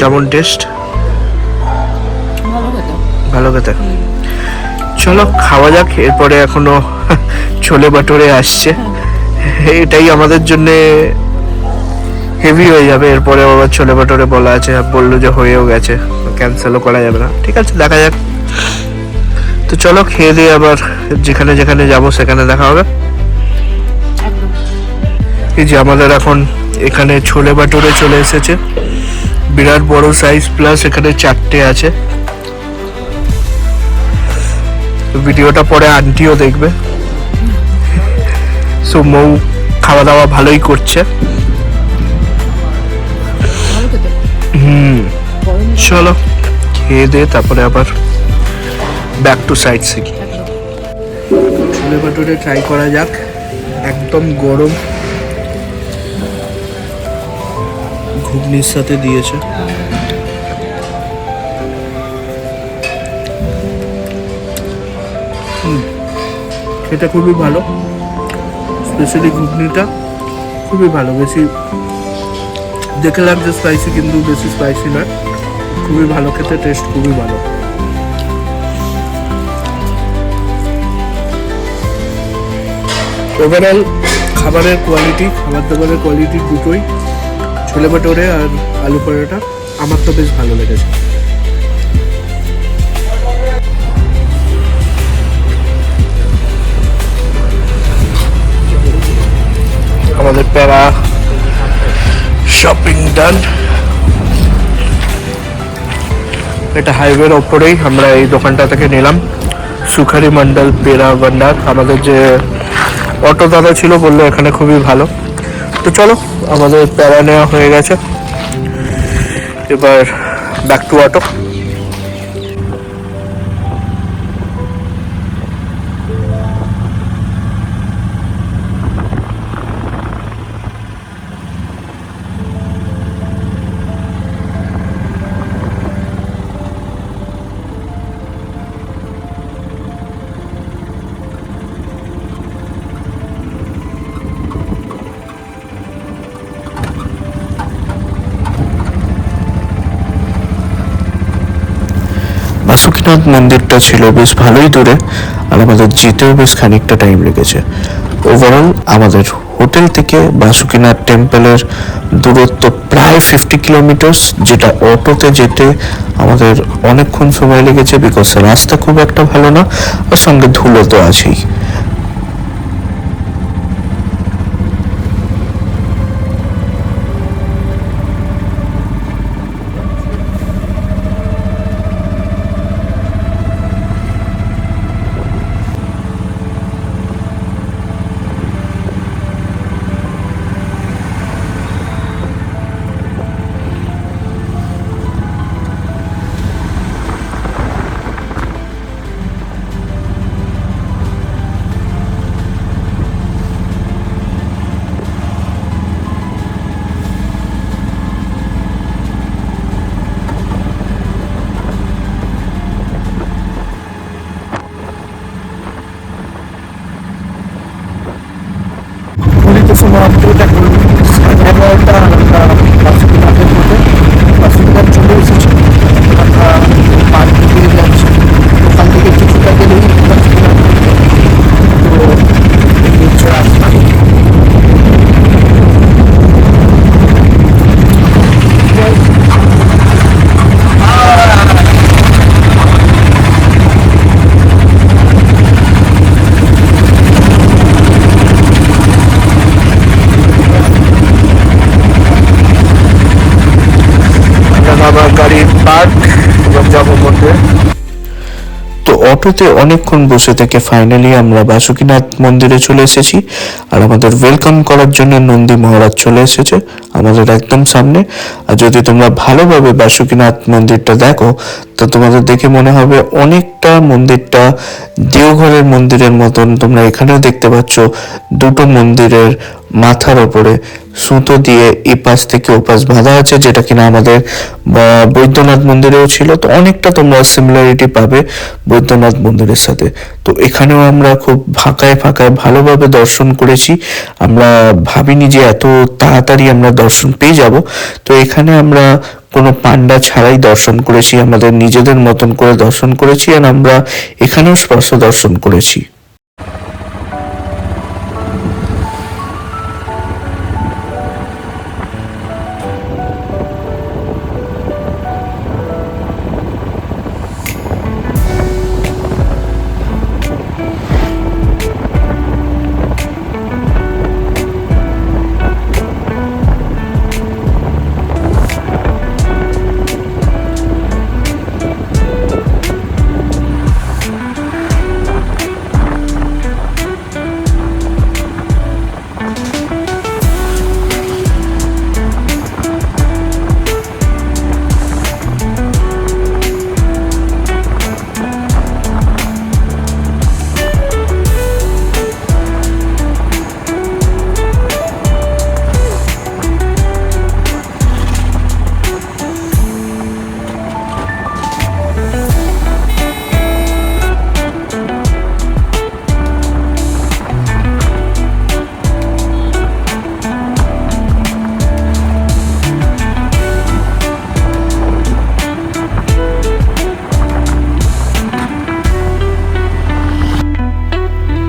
কেমন টেস্ট? ভালো খেতে। ভালো খেতে। চলো খাওয়া যাক। এরপরে এখনো ছোলে বাটোরে আসছে, এটাই আমাদের জন্য হেভি হয়ে যাবে। এরপরে আবার ছোলে বাটোরে বলা আছে, বললো যে হয়েও গেছে, ক্যান্সেলও করা যাবে না। ঠিক আছে, দেখা যাক। তো চলো খেয়ে দিয়ে আবার যেখানে যেখানে যাব সেখানে দেখা হবে। এই যে আমাদের এখন এখানে ছোলে বাটোরে চলে এসেছে, বিরাট বড় সাইজ, প্লাস এখানে 4টে আছে। ভিডিওটা পরে আন্টিও দেখবে। সো মৌ খাওয়া দাওয়া ভালোই করছে। চলো খেয়ে দিয়ে তারপরে আবার back to side seeking. Chole bhature try করা যাক। একদম গরম, ঘুগনির সাথে দিয়েছে। খেতে খুবই ভালো, স্পেশালি ঘুগনিটা খুবই ভালো। বেশি দেখে লাগছে স্পাইসি, কিন্তু বেশি স্পাইসি নয়, খুবই ভালো খেতে, টেস্ট খুবই ভালো। ওভারঅল খাবারের কোয়ালিটি, খাবার দাবারের কোয়ালিটি দুটোই, ছোলে ভাটুরে আর আলু পরোটা আমার তো বেশ ভালো লেগেছে। আমাদের প্যারা শপিং ডান। এটা হাইওয়ের ওপরেই আমরা এই দোকানটা থেকে নিলাম, সুখারি মন্ডল পেরা ভান্ডার। আমাদের যে অটো দাদা ছিল বললো এখানে খুবই ভালো। তো চলো, আমাদের প্যারা নেওয়া হয়ে গেছে, এবার ব্যাক টু অটো। বাসুকিনাথ মন্দিরটা ছিল বেশ ভালোই দূরে, আর আমাদের যেতেও বেশ খানিকটা টাইম লেগেছে। ওভারঅল আমাদের হোটেল থেকে বাসুকিনাথ টেম্পলের দূরত্ব প্রায় 50 কিলোমিটার্স, যেটা অটোতে যেতে আমাদের অনেকক্ষণ সময় লেগেছে, বিকজ রাস্তা খুব একটা ভালো না, আর সঙ্গে ধুলো তো আছেই। পুরীতে সময় আপডেট এখন 11:30 আমরা বাসুকিনাথের মধ্যে বাসুকিনাথ চলে এসেছি। আমরা পার্কে দিয়ে যাচ্ছি, ওখান থেকে কিছুটা গেলেই বাসুকিনাথ। তো এই হচ্ছে রাস্তা। আমার গাড়ির পার্ক এবং যাবো মধ্যে। তো অটোতে অনেকক্ষণ বসে থেকে ফাইনালি আমরা বাসুকিনাথ মন্দিরে চলে এসেছি, আর আমাদের ওয়েলকাম করার জন্য নন্দী মহারাজ চলে এসেছে আমাদের একদম সামনে। আর যদি তোমরা ভালোভাবে বাসুকিনাথ মন্দিরটা দেখো, তো তোমাদের দেখে মনে হবে অনেকটা মন্দিরটা দেওঘরের মন্দিরের মতন। তোমরা এখানেও দেখতে পাচ্ছ দুটো মন্দিরের মাথার ওপরে সুতো দিয়ে এপাশ থেকে ওপাশ বাঁধা আছে, যেটা কিনা আমাদের বৈদ্যনাথ মন্দিরেও ছিল। তো অনেকটা তোমরা সিমিলারিটি পাবে বৈদ্যনাথ মন্দিরের সাথে। তো এখানেও আমরা খুব ফাঁকায় ফাঁকায় ভালোভাবে দর্শন করেছি। আমরা ভাবিনি যে এত তাড়াতাড়ি আমরা দর্শন পেয়ে যাব। তো এখানে আমরা কোনো পান্ডা ছাড়াই দর্শন করেছি, আমাদের নিজেদের মতন করে দর্শন করেছি, আর আমরা এখানেও স্পর্শ দর্শন করেছি।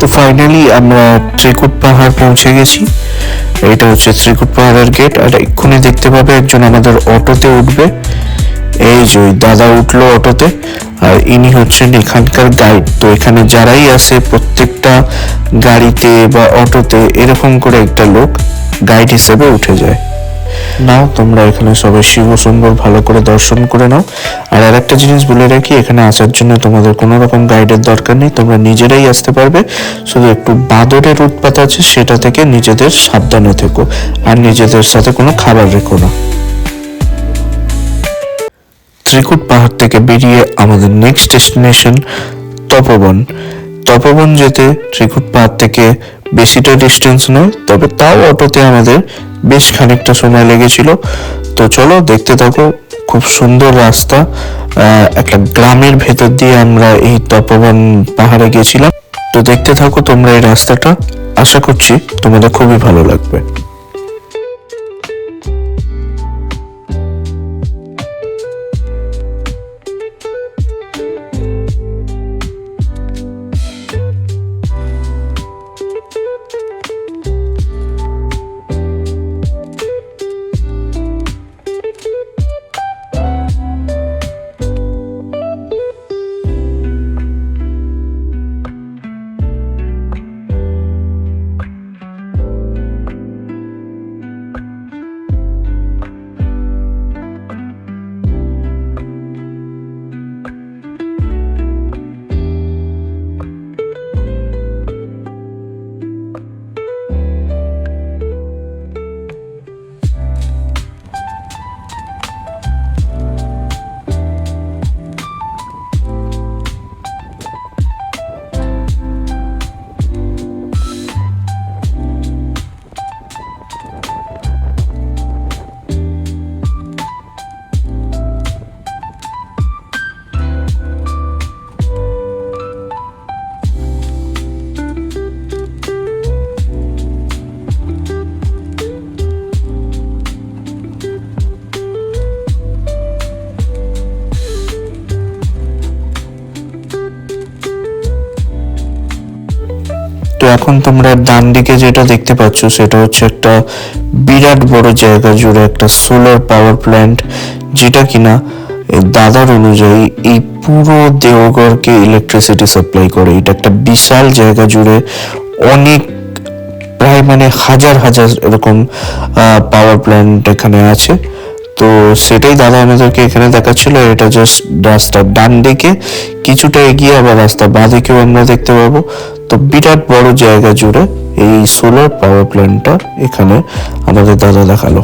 তো ফাইনালি আমরা ত্রিকুট পাহাড় পৌঁছে গেছি। এটা হচ্ছে ত্রিকুট পাহাড়ের গেট, আর এক্ষুনি দেখতে পাবে একজন আমাদের অটোতে উঠবে। এই যে ওই দাদা উঠলো অটোতে, আর ইনি হচ্ছেন এখানকার গাইড। তো এখানে যারাই আসে প্রত্যেকটা গাড়িতে বা অটোতে এরকম করে একটা লোক গাইড হিসেবে উঠে যায়। নাও তোমরা এখানে সবাই শিব সুন্দর ভালো করে দর্শন করে নাও। আর একটা জিনিস বলে রাখি, এখানে আসার জন্য তোমাদের কোনো রকম গাইডের দরকার নেই, তোমরা নিজেরাই আসতে পারবে। শুধু একটু বাঁদরের উৎপাত আছে, সেটা থেকে নিজেদের সাবধানে থেকো, আর নিজেদের সাথে কোনো খাবার রেখো না। ত্রিকুট পাহাড় থেকে বেরিয়ে আমাদের নেক্সট ডেস্টিনেশন তপোবন। তপোবন যেতে ত্রিকুট পাহাড় থেকে বেশিটা ডিস্টেন্স নয়, তবে তাও অটোতে আমাদের বেশ খানিকটা সময় লেগেছিল। তো চলো দেখতে থাকো, খুব সুন্দর রাস্তা। একটা গ্রামের ভেতর দিয়ে আমরা এই তপোবন পাহাড়ে গেছিলাম। তো দেখতে থাকো তোমরা এই রাস্তাটা, আশা করছি তোমাদের খুবই ভালো লাগবে। এখন তোমরা ডান দিকে যেটা দেখতে পাচ্ছ সেটা হচ্ছে একটা বিরাট বড় জায়গা জুড়ে একটা সোলার পাওয়ার প্ল্যান্ট, যেটা কিনা এই দাদার অনুযায়ী এই পুরো দেওঘরকে ইলেকট্রিসিটি সাপ্লাই করে। এটা একটা বিশাল জায়গা জুড়ে অনেক প্রায় মানে হাজার হাজার এরকম পাওয়ার প্ল্যান্ট এখানে আছে। তো সেটাই দাদা আমাদেরকে এখানে দেখাচ্ছিল। এটা জাস্ট রাস্তার ডান দিকে, কিছুটা এগিয়ে আবার রাস্তা বাঁ দিকেও আমরা দেখতে পাবো। তো বিরাট বড় জায়গা জুড়ে এই সোলার পাওয়ার প্ল্যান্টটা এখানে আমাদের দাদা দেখালো।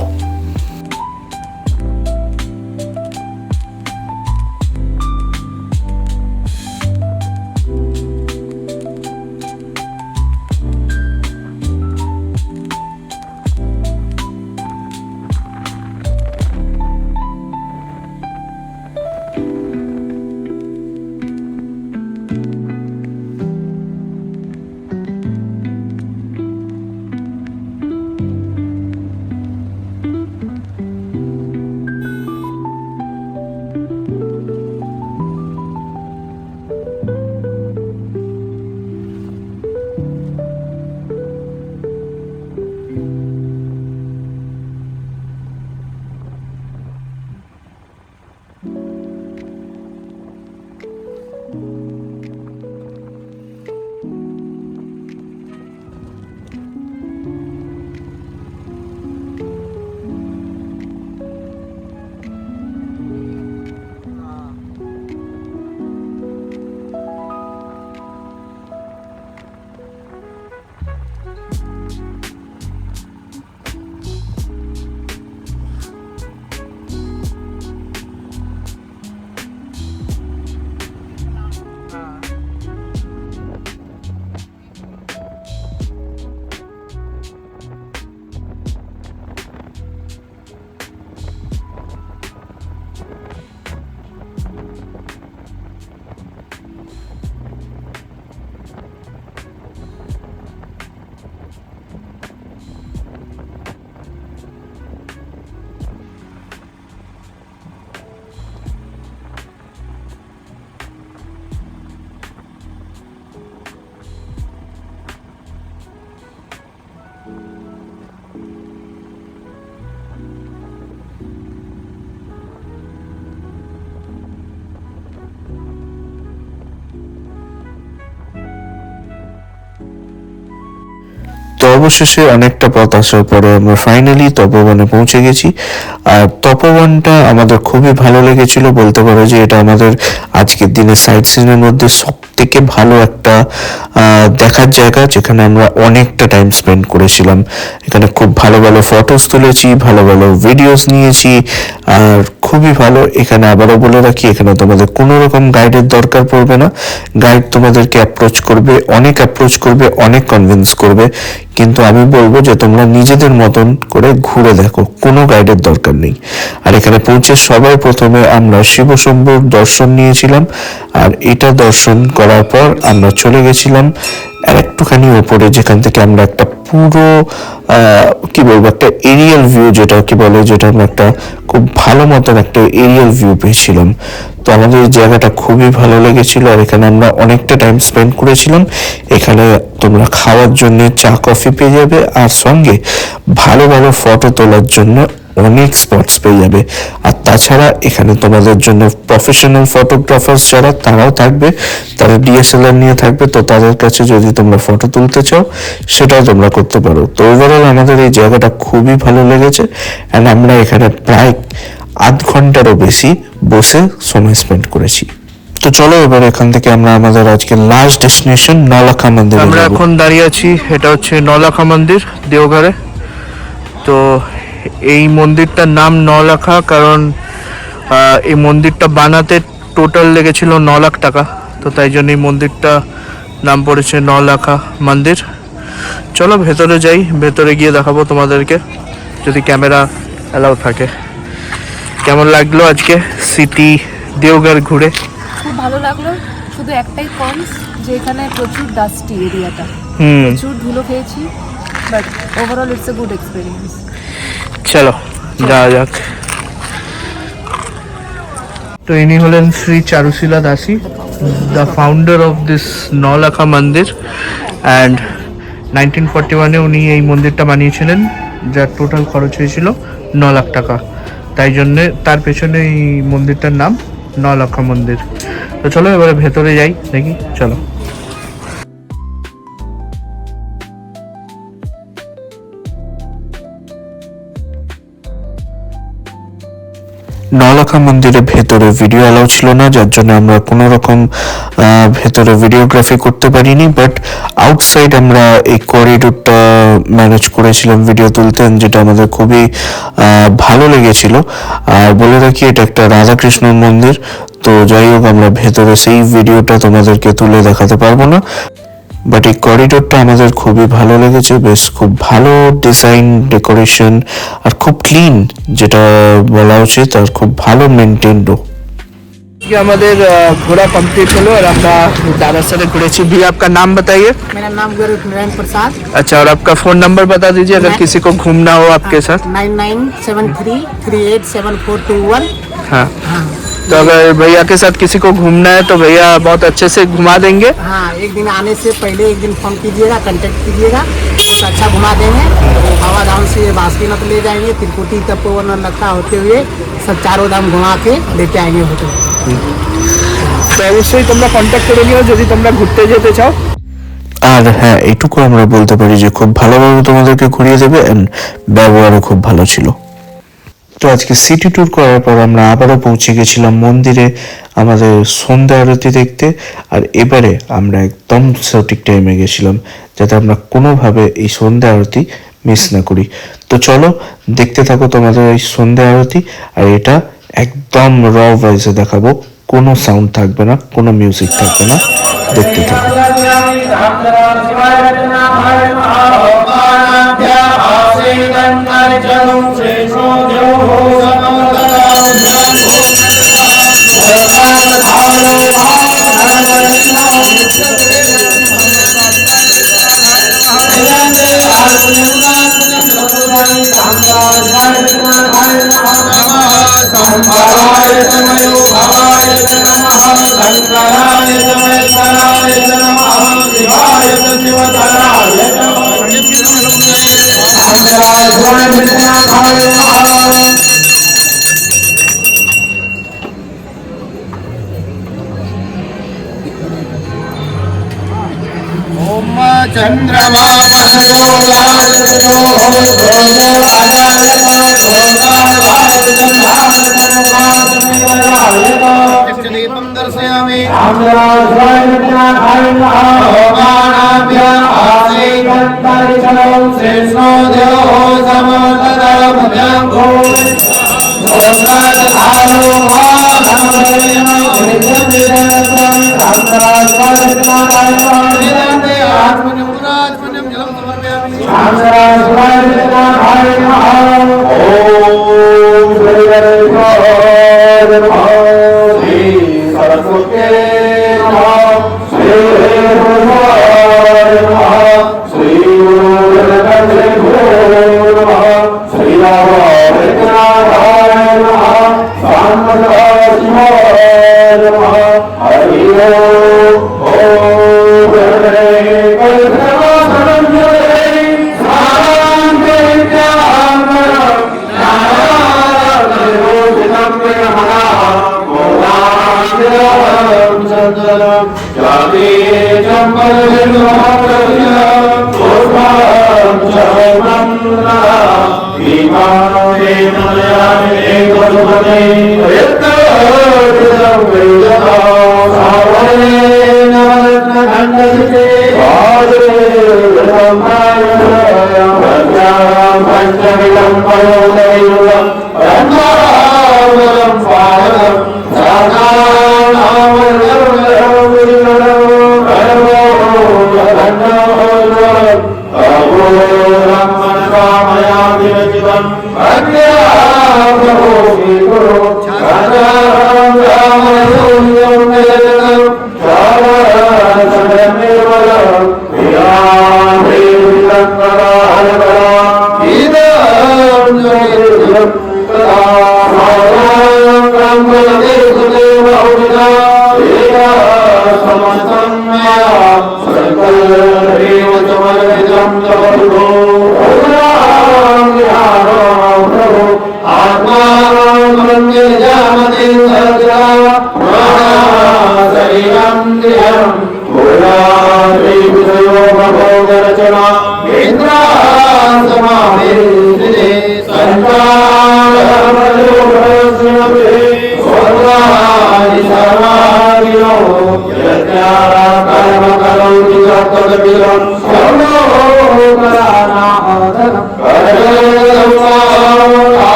তো অবশেষে অনেকটা পথ আসার পরে আমরা ফাইনালি তপবনে পৌঁছে গেছি। আর তপবনটা আমাদের খুবই ভালো লেগেছিল, বলতে পারো যে এটা আমাদের আজকের দিনে সাইট সিনের মধ্যে সব থেকে ভালো একটা দেখার জায়গা, যেখানে আমরা অনেকটা টাইম স্পেন্ড করেছিলাম। এখানে খুব ভালো ভালো ফটোস তুলেছি, ভালো ভালো ভিডিওস নিয়েছি, আর খুবই ভালো। এখানে আবারও বলে রাখি, এখানে তোমাদের কোনো রকম গাইডের দরকার পড়বে না। গাইড তোমাদেরকে অ্যাপ্রোচ করবে, অনেক কনভিন্স করবে, কিন্তু আমি বলবো যে তোমরা নিজেদের মতন করে ঘুরে দেখো, কোনো গাইডের দরকার নেই। আর এখানে পৌঁছে সবার প্রথমে আমরা শিবশম্ভুর দর্শন নিয়েছিলাম, আর এটা দর্শন করার পর আমরা চলে গেছিলাম আর একটুখানি ওপরে, যেখান থেকে আমরা একটা পুরো কি বলবো একটা এরিয়াল ভিউ, যেটা কি বলে, যেটা আমরা একটা খুব ভালো মতন একটা এরিয়াল ভিউ পেয়েছিলাম। তো আমাদের এই জায়গাটা খুবই ভালো লেগেছিল, আর এখানে আমরা অনেকটা টাইম স্পেন্ড করেছিলাম। এখানে তোমরা খাওয়ার জন্য চা কফি পেয়ে যাবে, আর সঙ্গে ভালো ভালো ফটো তোলার জন্য অনেক স্পটস পেয়ে যাবে। আর তাছাড়া এখানে তোমাদের জন্য প্রফেশনাল ফটোগ্রাফার্স যারা, তারাও থাকবে, তারা ডিএসএলআর নিয়ে থাকবে। তো তাদের কাছে যদি তোমরা ফটো তুলতে চাও সেটাও তোমরা করতে পারো। তো ওভারঅল আমাদের এই জায়গাটা খুবই ভালো লেগেছে, অ্যান্ড আমরা এখানে প্রায় আধ ঘন্টারও বেশি বসে সময় স্পেন্ড করেছি। তো চলো এবার এখান থেকে আমরা আমাদের আজকে লাস্ট ডেস্টিনেশন নলাখা মন্দির। আমরা এখন দাঁড়িয়ে আছি, এটা হচ্ছে নলাখা মন্দির দেওঘরে। তো এই মন্দিরটার নাম নলাখা, কারণ এই মন্দিরটা বানাতে টোটাল লেগেছিল 9 লাখ টাকা। তো তাই জন্য এই মন্দিরটা নাম পড়েছে নলাখা মন্দির। চলো ভেতরে যাই, ভেতরে গিয়ে দেখাবো তোমাদেরকে, যদি ক্যামেরা অ্যালাউ থাকে। কেমন লাগলো আজকে সিটি দেওঘর ঘুরে? খুব ভালো লাগলো, শুধু একটাই কমস যে এখানে প্রচুর ডাস্টি এরিয়াটা, প্রচুর ধুলো খেয়েছি, but overall it's a good experience. চলো যাওয়া যাক। তো ইনি হলেন শ্রী চারুশীলা দাসী, দ্য ফাউন্ডার অফ দিস নলাখা মন্দির, অ্যান্ড 1941-এ উনি এই মন্দিরটা বানিয়েছিলেন, যার টোটাল খরচ হয়েছিল 9 লাখ টাকা। তাই জন্যে তার পেছনে এই মন্দিরটার নাম নলক্ষা মন্দির। তো চলো এবারে ভেতরে যাই, দেখি, চলো। নলাখা মন্দিরের ভেতরে ভিডিও অ্যালাউ ছিল না, যার জন্য আমরা কোনো রকম ভেতরে ভিডিওগ্রাফি করতে পারিনি, বাট আউটসাইড আমরা এই করিডোরটা ম্যানেজ করেছিলাম ভিডিও তুলতে, যেটা আমাদের খুবই ভালো লেগেছিল। আর বলে রাখি এটা একটা রাধাকৃষ্ণ মন্দির। তো যাই হোক, আমরা ভেতরে সেই ভিডিওটা তোমাদেরকে তুলে দেখাতে পারবো না, বাট এই করিডোরটা আমাদের খুবই ভালো লেগেছে। বেশ খুব ভালো ডিজাইন, ডেকোরেশন, আর খুব ক্লিন, যেটা বলা উচিত, আর খুব ভালো মেনটেনডও। ये আমাদের ঘোরা কমপ্লিট হলো और আমরা दादा से घूरेছি। भी आपका नाम बताइए। मेरा नाम गुरु नारायण प्रसाद। अच्छा, और आपका फोन नंबर बता दीजिए अगर किसी को घूमना हो आपके साथ। 9973387421। हाँ, तो अगर भैया के साथ किसी को घूमना है तो भैया बहुत अच्छे से घुमा देंगे। हाँ, एक दिन आने से पहले एक दिन फोन कीजिएगा, कांटेक्ट कीजिएगा, बहुत अच्छा घुमा देंगे। हवा धाम से बासुकीनाथ ले जाएंगे, त्रिकुटी तपोवन नक्का होते हुए सब चारों धाम घुमा के लेके आएंगे होटल। তো অবশ্যই তোমরা কন্ট্যাক্ট করে নিও যদি তোমরা ঘুরতে যেতে চাও। আর হ্যাঁ, এইটুকু আমরা বলতে পারি যে খুব ভালোভাবে তোমাদেরকে ঘুরিয়ে দেবে, অ্যান্ড ব্যবহারও খুব ভালো ছিল। তো আজকে সিটি ট্যুর করার পর আমরা আবারও পৌঁছে গেছিলাম মন্দিরে আমাদের সন্ধ্যা আরতি দেখতে। আর এবারে আমরা একদম সঠিক টাইমে গেছিলাম, যাতে আমরা কোনোভাবে এই সন্ধ্যা আরতি মিস না করি। তো চলো দেখতে থাকো তোমাদের এই সন্ধ্যা আরতি। আর এটা একদম র ভয়েসে দেখাবো, কোনো সাউন্ড থাকবে না, কোনো মিউজিক থাকবে না, দেখতে থাকো।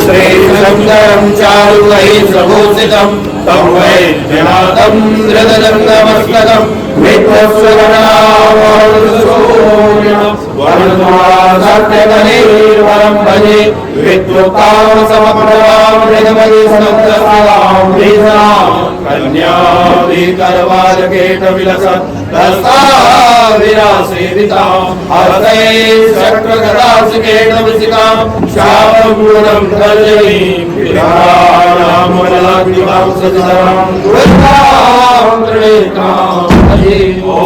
श्रीशङ्करं चारु वै प्रभूषितं तं वै जनातं धृतजङ्गमस्तकं सत्यकलीर्वरं भजे विद्युतां समप्रभां हृदमयि सन्तसां कन्याभिकरवाजकेटविलसत् दस्ताविरासेवितां हरते चक्रगदासिकेटविसिकां शापमूलं तर्जनीं विराणामललाग्निवां सजितरां दुर्गां त्रिनेत्रां भजे ॐ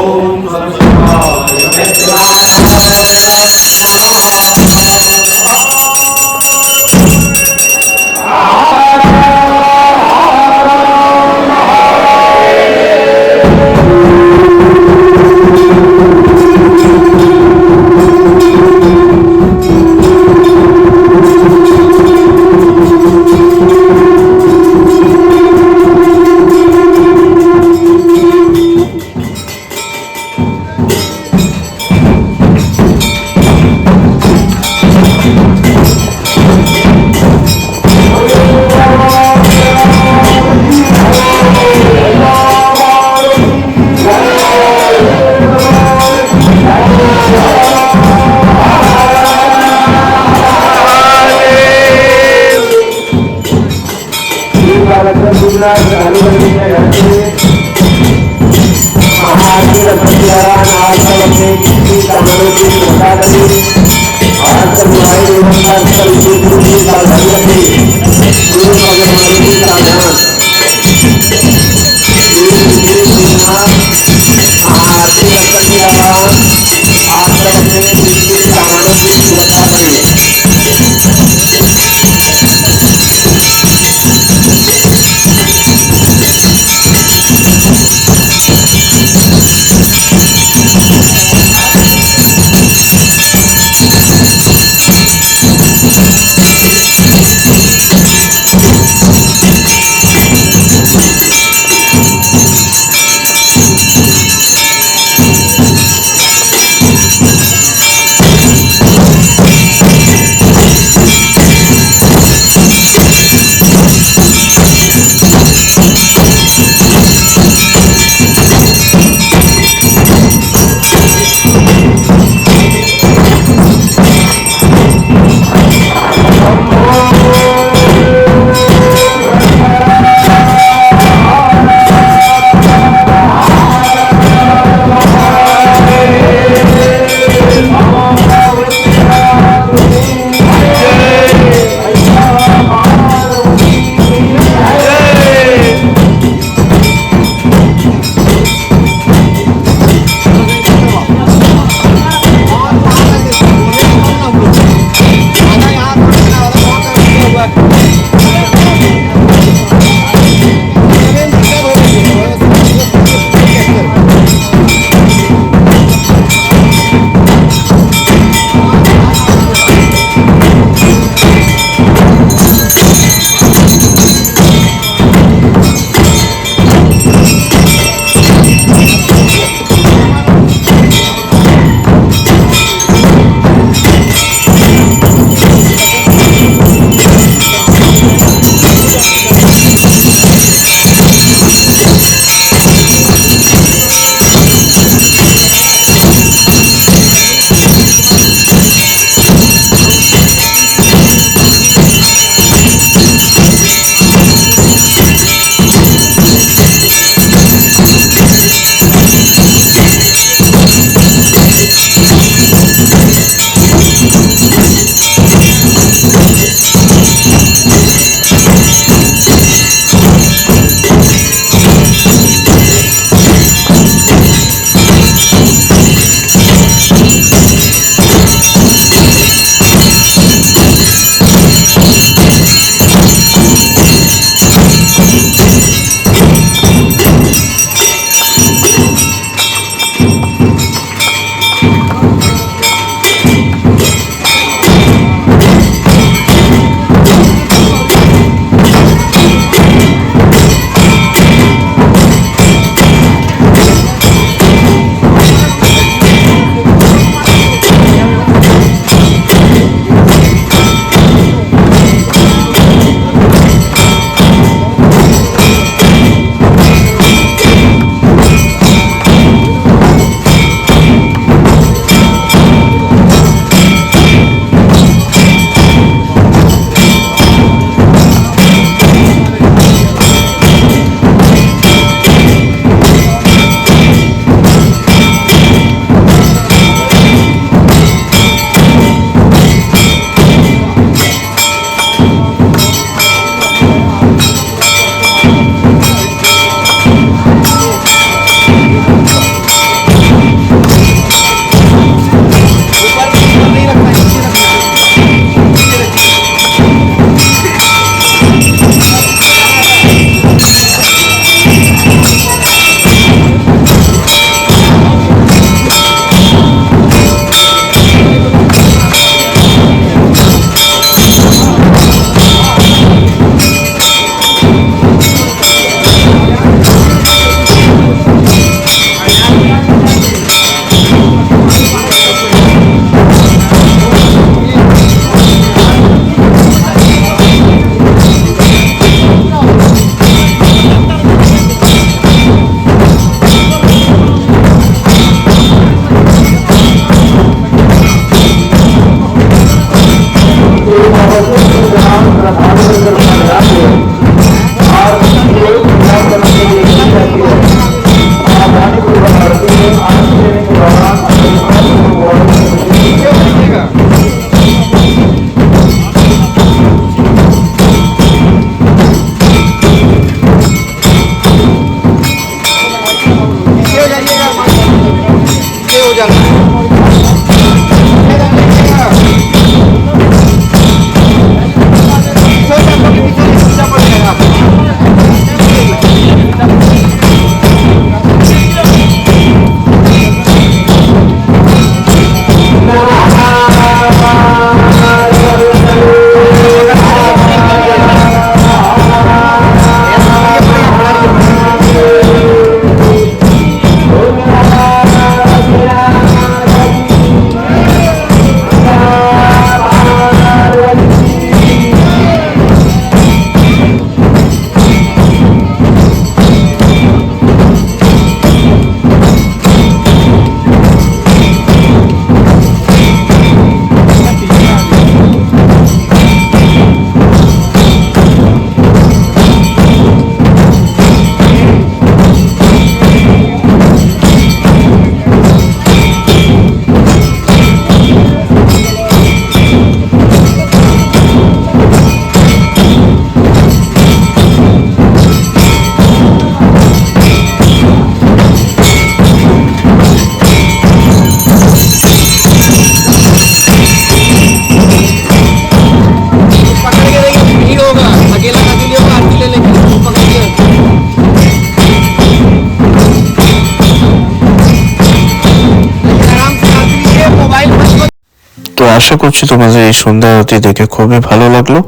আশা করছি তোমাদের এই সন্ধ্যা আরতি দেখে খুবই ভালো লাগলো,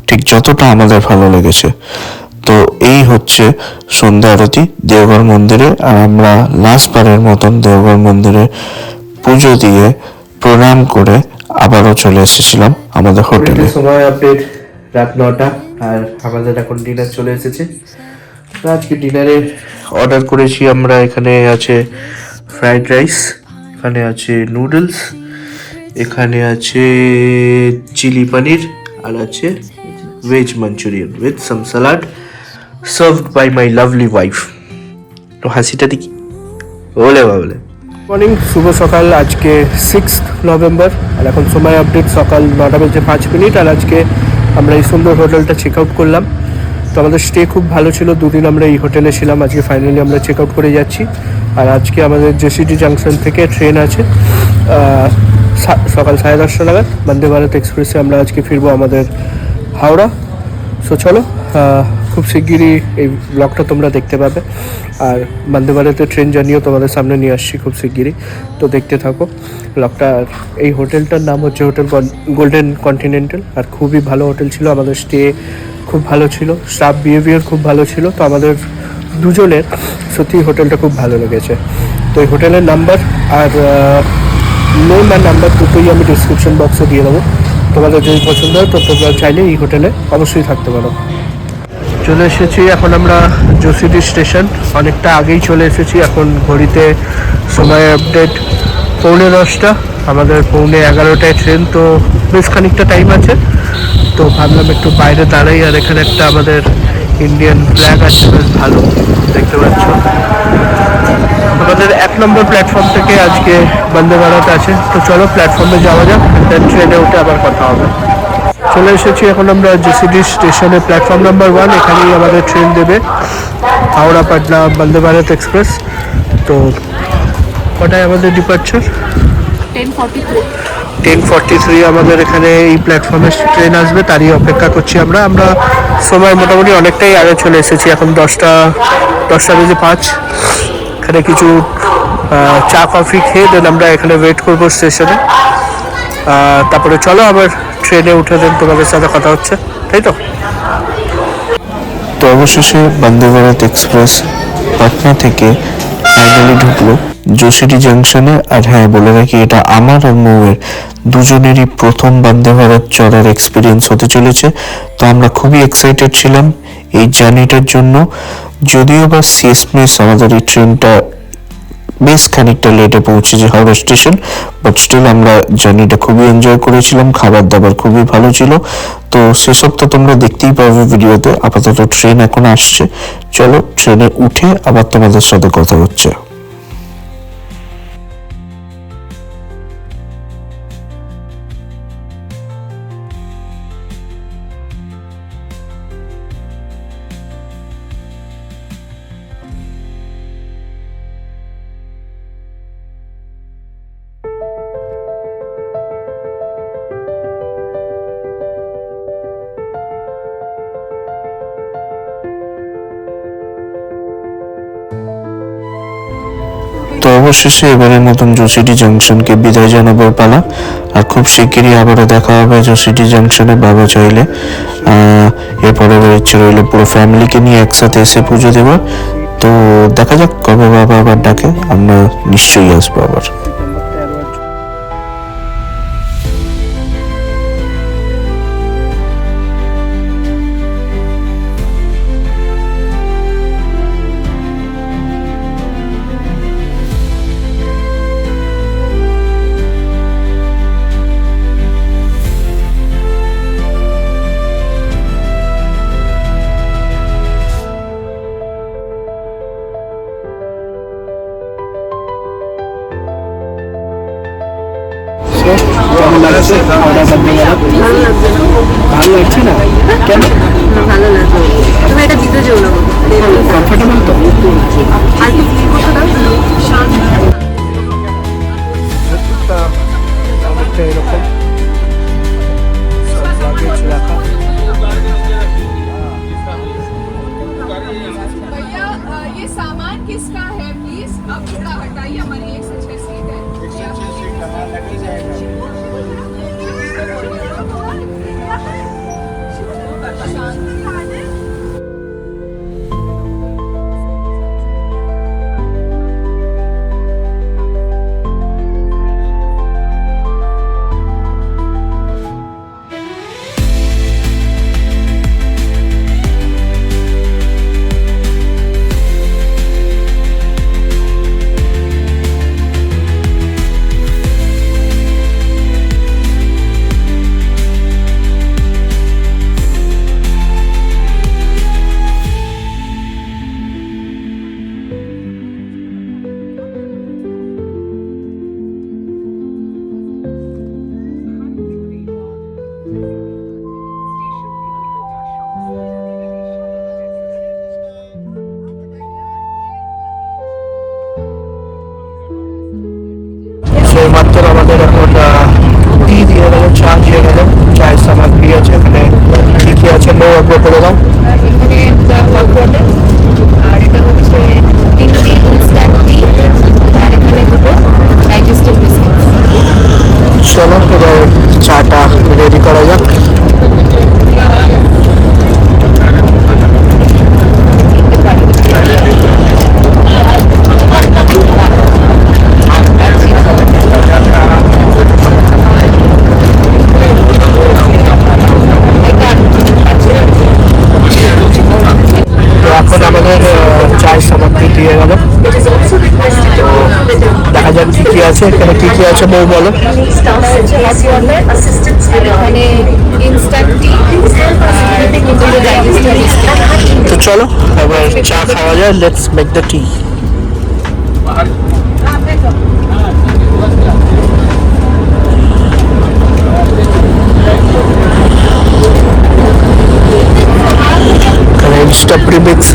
ঠিক যতটা আমাদের ভালো লেগেছে। তো এই হচ্ছে সন্ধ্যা আরতি দেওঘর মন্দিরে, আর আমরা লাস্টবারের মতন দেওঘর মন্দিরে পুজো দিয়ে প্রণাম করে আবারও চলে এসেছিলাম আমাদের হোটেলে। সময় আপডেট রাত 9টা, আর আমাদের এখন ডিনার চলে এসেছে। তো আজকে ডিনারে অর্ডার করেছি আমরা, এখানে আছে ফ্রাইড রাইস, এখানে আছে নুডলস, এখানে আছে চিলি পনির, আর আছে veg Manchurian with some salad, served by my lovely wife. তো হাসিটা দেখি, ওলে বাবলে। মর্নিং, শুভ সকাল। আজকে 6 নভেম্বর, আর এখন সময় আপডেট সকাল 9:05। আর আজকে আমরা এই সুন্দর হোটেলটা চেক আউট করলাম। তো আমাদের স্টে খুব ভালো ছিল, দুদিন আমরা এই হোটেলে ছিলাম। আজকে ফাইনালি আমরা চেক আউট করে যাচ্ছি। আর আজকে আমাদের জেসিডি জাংশন থেকে ট্রেন আছে সকাল 10:30 নাগাদ। বন্দে ভারত এক্সপ্রেসে আমরা আজকে ফিরবো আমাদের হাওড়া। সো চলো, খুব শিগগিরই এই ব্লগটা তোমরা দেখতে পাবে। আর বন্দে ভারতের ট্রেন জার্নিও তোমাদের সামনে নিয়ে আসছি খুব শিগগিরই, তো দেখতে থাকো ব্লগটা। আর এই হোটেলটার নাম হচ্ছে হোটেল গোল্ডেন কন্টিনেন্টাল, আর খুবই ভালো হোটেল ছিল। আমাদের স্টে খুব ভালো ছিল, স্টাফ বিহেভিয়ার খুব ভালো ছিল। তো আমাদের দুজনের সত্যি হোটেলটা খুব ভালো লেগেছে। তো এই হোটেলের নাম্বার আর নেম আর নাম্বার দুটোই আমি ডিসক্রিপশন বক্সে দিয়ে দেবো। তোমাদের যদি পছন্দ হয় তো তোমরা চাইলে এই হোটেলে অবশ্যই থাকতে পারো। চলে এসেছি এখন আমরা জোসিডি স্টেশন, অনেকটা আগেই চলে এসেছি। এখন ঘড়িতে সময় আপডেট 9:45, আমাদের 11:15 ট্রেন। তো বেশ খানিকটা টাইম আছে, তো ভাবলাম একটু বাইরে দাঁড়াই। আর এখানে একটা আমাদের ইন্ডিয়ান ফ্ল্যাগ আছে, বেশ ভালো দেখতে পাচ্ছ। আমাদের 1 নম্বর প্ল্যাটফর্ম থেকে আজকে বন্দে ভারত আছে। তো চলো প্ল্যাটফর্মে যাওয়া যাক, দেন ট্রেনে উঠে আবার কথা হবে। চলে এসেছি এখন আমরা জেসিডি স্টেশনে, প্ল্যাটফর্ম নাম্বার 1। এখানেই আমাদের ট্রেন দেবে হাওড়া পাটনা বন্দে ভারত এক্সপ্রেস। তো কটায় আমাদের ডিপার্চার? 10:43 আমাদের এখানে এই প্ল্যাটফর্মে ট্রেন আসবে, তারই অপেক্ষা করছি আমরা। সময় মোটামুটি অনেকটাই আগে চলে এসেছি, এখন 10:05। এখানে কিছু চা কফি খেয়ে দেন আমরা এখানে ওয়েট করবো স্টেশনে। তারপরে চলো আবার ট্রেনে উঠে দেন তোমাদের সাথে কথা হচ্ছে, তাই তো? তো অবশেষে বন্দে ভারত এক্সপ্রেস পাটনা থেকে ফাইনালি ঢুকলো জোসিডি জাংশনে। আর হ্যাঁ, বলে রাখি, এটা আমার আর মৌয়ের দুজনেরই প্রথম বন্দে ভারত চড়ার এক্সপিরিয়েন্স হতে চলেছে। তো আমরা খুবই এক্সাইটেড ছিলাম এই জার্নিটার জন্য। যদিও বা শেষমেশ আমাদের এই ট্রেনটা বেশ খানিকটা লেটে পৌঁছেছে হাওড়া স্টেশন, বাট স্টিল আমরা জার্নিটা খুবই এনজয় করেছিলাম। খাবার দাবার খুবই ভালো ছিল। তো সেসব তো তোমরা দেখতেই পাবে ভিডিওতে। আপাতত ট্রেন এখন আসছে, চলো ট্রেনে উঠে আবার তোমাদের সাথে কথা হচ্ছে। তো অবশেষে এবারের মতন জোসিডি জাংশনকে বিদায় জানাবার পালা। আর খুব শিগগিরই আবারও দেখা হবে জোসিডি জাংশনে, বাবা চাইলে। এরপরে এবার ইচ্ছে রইলো পুরো ফ্যামিলিকে নিয়ে একসাথে এসে পুজো দেওয়ার। তো দেখা যাক কবে বাবা আবার ডাকে, আমরা নিশ্চয়ই আসবো আবার। কেমন লাগছে? ভালো লাগছে না কেন? ভালো লাগছে। তুমি এটা দিতে চাও না? কমফোর্টেবল তো? আর কি ফিল করতে দাও? এরকম লাগেজ রাখা। भैया ये सामान किसका है प्लीज अब थोड़ा हटाइए, हमारी 106 सीट है। আমাদের এখন টি দিয়ে গেল, চা দিয়ে গেল, চায়ের সামগ্রী আছে এখানে কি কি আছে লো একবার করে দাও। এখানে হট ওয়াটার, আর এটা হচ্ছে গ্রিন টি, ইনস্ট্যান্ট টি, আর এখানে দুটো ডাইজেস্টিভ বিস্কিট। চলো এবার চাটা রেডি করা যাক। তো এখন আমাদের চায়ের সামগ্রী দিয়ে গেল, তো দেখা যাক কি কি আছে এখানে, কি কি আছে বউ বলো। এখানে ইনস্ট্যান্ট টি আর দুটো ডাইজেস্টিভ বিস্কিট। তো চলো এবার চা খাওয়া যায়, let's make the tea. Insta premix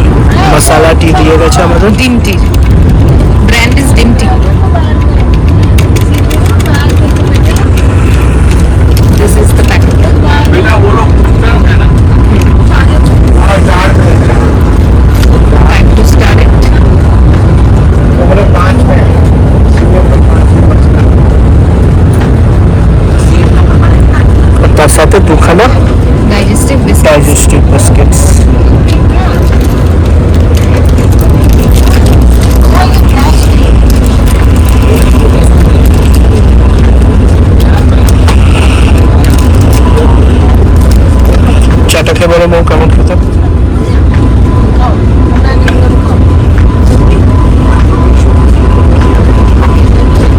masala tea দিয়ে গেছে আমাদের। ডিম টি, ব্র্যান্ড ইজ ডিম tea. This is the packet. Time to start it. তার সাথে দুখানা Digestive biscuit. Digestive biscuits. চাটা খেয়ে বলো মৌ কেমন খেতে?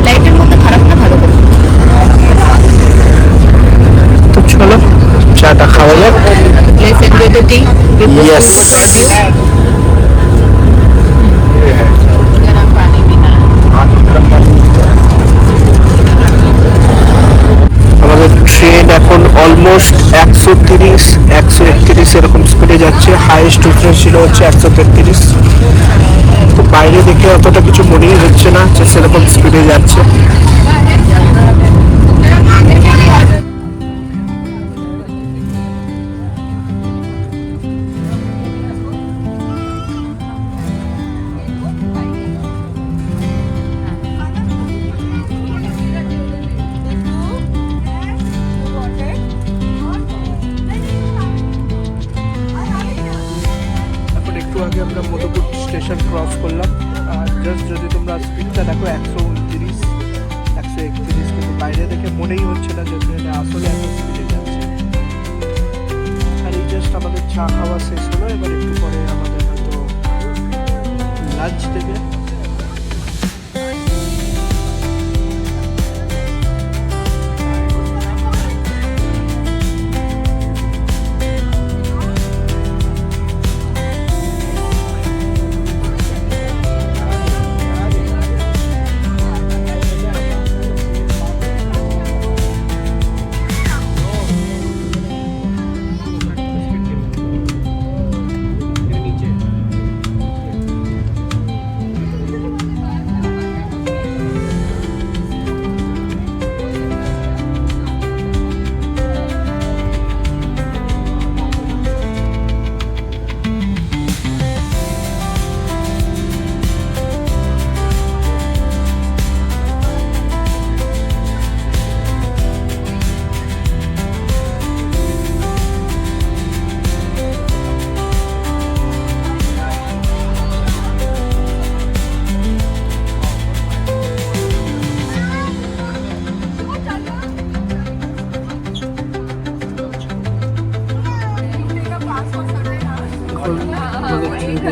লাইটের মধ্যে খারাপ না, ভালো করে। তো চলো চাটা খাওয়া যাক। Let's enjoy the tea. Yes. गरम पानी पीना है। আমাদের ট্রেন এখন অলমোস্ট 130-131 এরকম স্পিডে যাচ্ছে, হাইয়েস্ট উঠে ছিল হচ্ছে 133। তো বাইরে দেখে অতটা কিছু মনেই হচ্ছে না যে সেরকম স্পিডে যাচ্ছে। এখন একটু আগে আমরা মধুপুর স্টেশন ক্রস করলাম, আর জাস্ট যদি তোমরা স্পিডটা দেখো 129-131, কিন্তু বাইরে দেখে মনেই হচ্ছে না যে ট্রেনে আসলে এত স্পিডে যাচ্ছে। আর এই জাস্ট আমাদের চা খাওয়া শেষ হলো, এবার একটু পরে আমাদের হয়তো লাঞ্চ দেবে।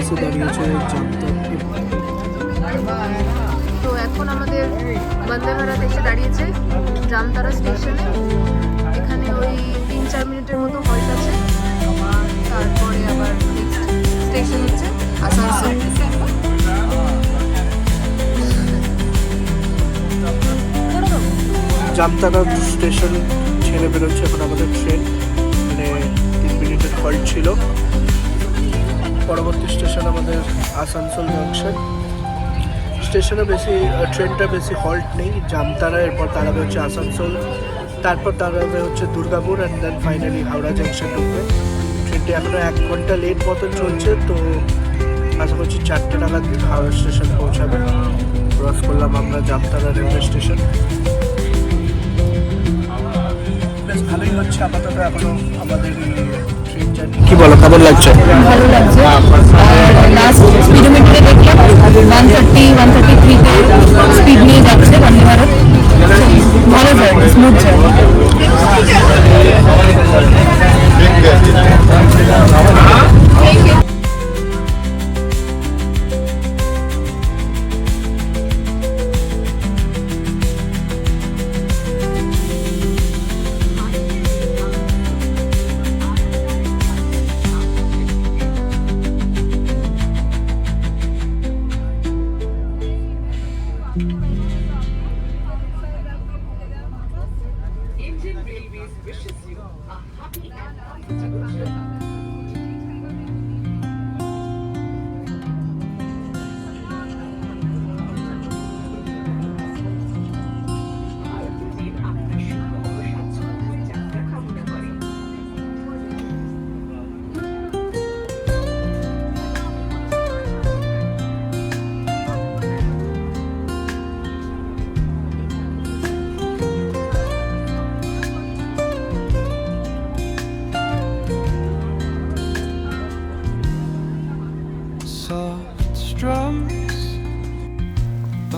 এসে দাঁড়িয়েছে তো এখন আমাদের বন্দে ভারত এসে দাঁড়িয়েছে জামতারা স্টেশনে। এখানে ওই 3-4 মিনিটের মতো হল্ট আছে, তারপরে আবার নেক্সট স্টেশন হচ্ছে আসানসোল। জামতারা স্টেশন ছেড়ে বেরোচ্ছে এখন আমাদের ট্রেন, মানে 3 মিনিটের হল্ট ছিল। পরবর্তী স্টেশন আমাদের আসানসোল জাংশন। স্টেশনে বেশি ট্রেনটা বেশি হল্ট নেই। জামতারা, এরপর দাঁড়াবে হচ্ছে আসানসোল, তারপর দাঁড়াবে হচ্ছে Durgapur, and then finally Howrah junction ঢুকবে। ট্রেনটি এখনও 1 ঘন্টা লেট মতন চলছে, তো আশা করছি 4টে নাগাদ হাওড়া স্টেশন পৌঁছাবে। ক্রস করলাম আমরা জামতারা রেলওয়ে স্টেশন। বেশ ভালোই হচ্ছে আপাতত এখনো আমাদের ট্রেন জার্নি। কি বলো, কেমন লাগছে? ভালো লাগছে। লাস্ট স্পিডোমিটারে দেখলাম 133 স্পিড নিয়ে যাচ্ছে বন্দে ভারত। ভালো জার্নি, স্মুথ জার্নি।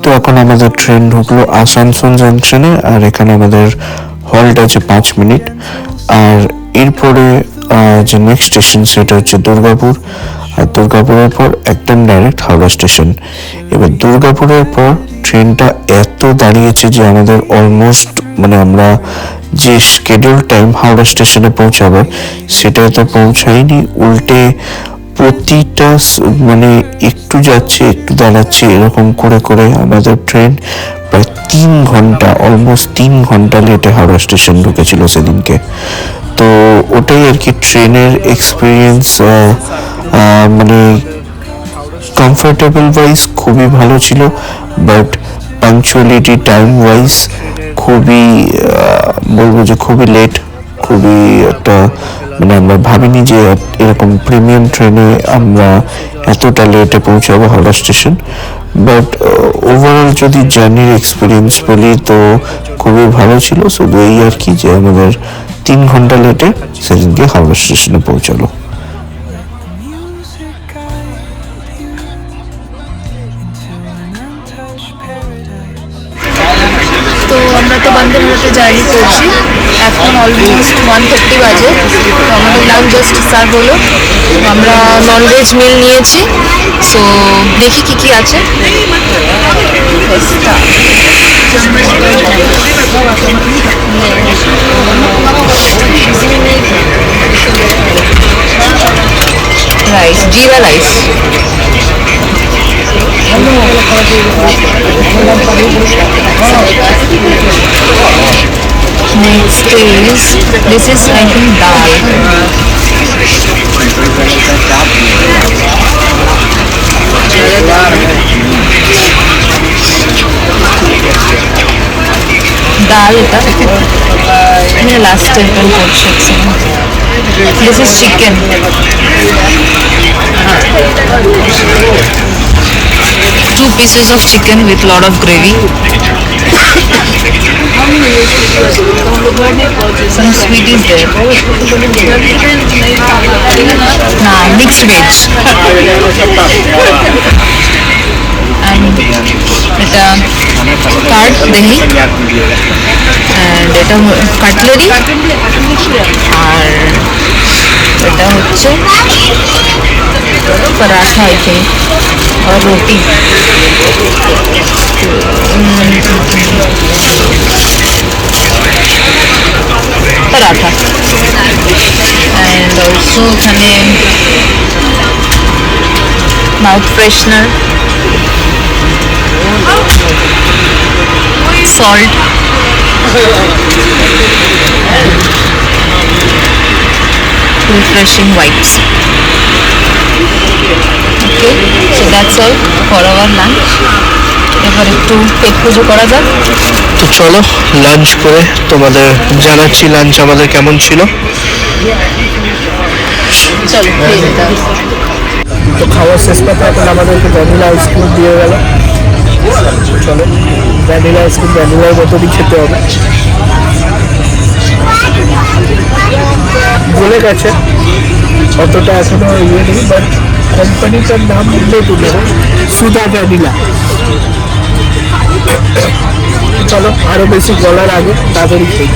তো এখন আমাদের ট্রেন ঢুকলো আসানসোল জাংশনে, আর এখানে আমাদের হল্ট আছে 5 মিনিট। আর এরপরে যে নেক্সট স্টেশন সেটা হচ্ছে দুর্গাপুর, আর দুর্গাপুরের পর একদম ডাইরেক্ট হাওড়া স্টেশন। এবার দুর্গাপুরের পর ট্রেনটা এত দাঁড়িয়েছে যে আমাদের অলমোস্ট মানে আমরা যে স্কেডিউল টাইম হাওড়া স্টেশনে পৌঁছাবার সেটাই তো পৌঁছায়নি, উল্টে প্রতিটা মানে একটু যাচ্ছে একটু দাঁড়াচ্ছে এরকম করে করে আমাদের ট্রেন প্রায় 3 ঘন্টা, অলমোস্ট 3 ঘন্টা লেটে হাওড়া স্টেশন ঢুকেছিল সেদিনকে। তো ওটাই আর কি ট্রেনের এক্সপিরিয়েন্স। মানে কমফোর্টেবল ওয়াইজ খুবই ভালো ছিল, বাট পাংচুয়ালিটি টাইম ওয়াইজ খুবই বলবো যে খুবই লেট, খুবই একটা মানে আমরা ভাবিনি যে এরকম প্রিমিয়াম ট্রেনে আমরা এতটা লেটে পৌঁছাবো হাওড়া স্টেশন। বাট ওভারঅল যদি জার্নির এক্সপিরিয়েন্স বলি তো খুবই ভালো ছিল। শুধু এই আর কি যে আমাদের 3 ঘন্টা লেটে সেদিনকে হাওড়া স্টেশনে পৌঁছালো। তো আমরা তো বন্দে ভারতে জার্নি করছি, এখন অলমোস্ট 1:30 বাজে। তো আমাদের লাঞ্চ জাস্ট সার্ভ হলো, আমরা ননভেজ মিল নিয়েছি। সো দেখি কি কি আছে। রাইস, জিরা rice. Next is, this is I think dal. Dal এটা মানে লাস্ট টাইম করছি। This is chicken. Two pieces of chicken with lot of gravy. Some sweet is there. Nah, mixed veg. And এটা কার্ড দেহি, and এটা কাটলেরি, আর এটা হচ্ছে पराठा आई थिंक और रोटी। पराठा एंड ऑल्सो खाने mouth freshener, salt, refreshing wipes. Okay, so that's all for our lunch. এবার একটু পেট পুজো করা যাক। তো চলো লাঞ্চ করে তোমাদের জানাচ্ছি লাঞ্চ আমাদের কেমন ছিল। চলো খেয়ে নিতে হবে। তো খাওয়ার শেষ কথা এখন আমাদেরকে ভ্যানিলা আইসক্রিম দিয়ে গেল। চলো ভ্যানিলা আইসক্রিম ভ্যানিলার মতনই খেতে হবে। বলে গেছে অতটা এখনো ইয়ে নেই, বাট কোম্পানিটার নাম বললেই তুলে সুধা ভ্যানিলা। চলো আরো বেশি বলার আগে তাড়াতাড়ি খেয়ে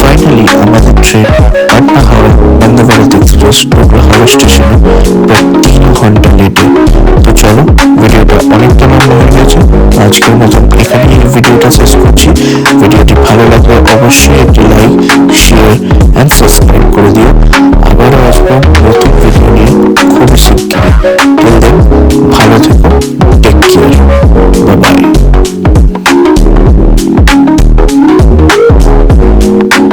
ফাইনালি আমাদের ট্রেন পাটনা হাওড়া বন্দে ভারত এক্সপ্রেস ঢুকলো হাওড়া স্টেশনে প্রায় 3 ঘন্টা লেটে। তো চলো ভিডিওটা অনেকটা লম্বা হয়ে গেছে, আজকের মতন এখানেই ভিডিওটা শেষ করছি। ভিডিওটি ভালো লাগলে অবশ্যই একটি লাইক, শেয়ার অ্যান্ড সাবস্ক্রাইব করে দিও।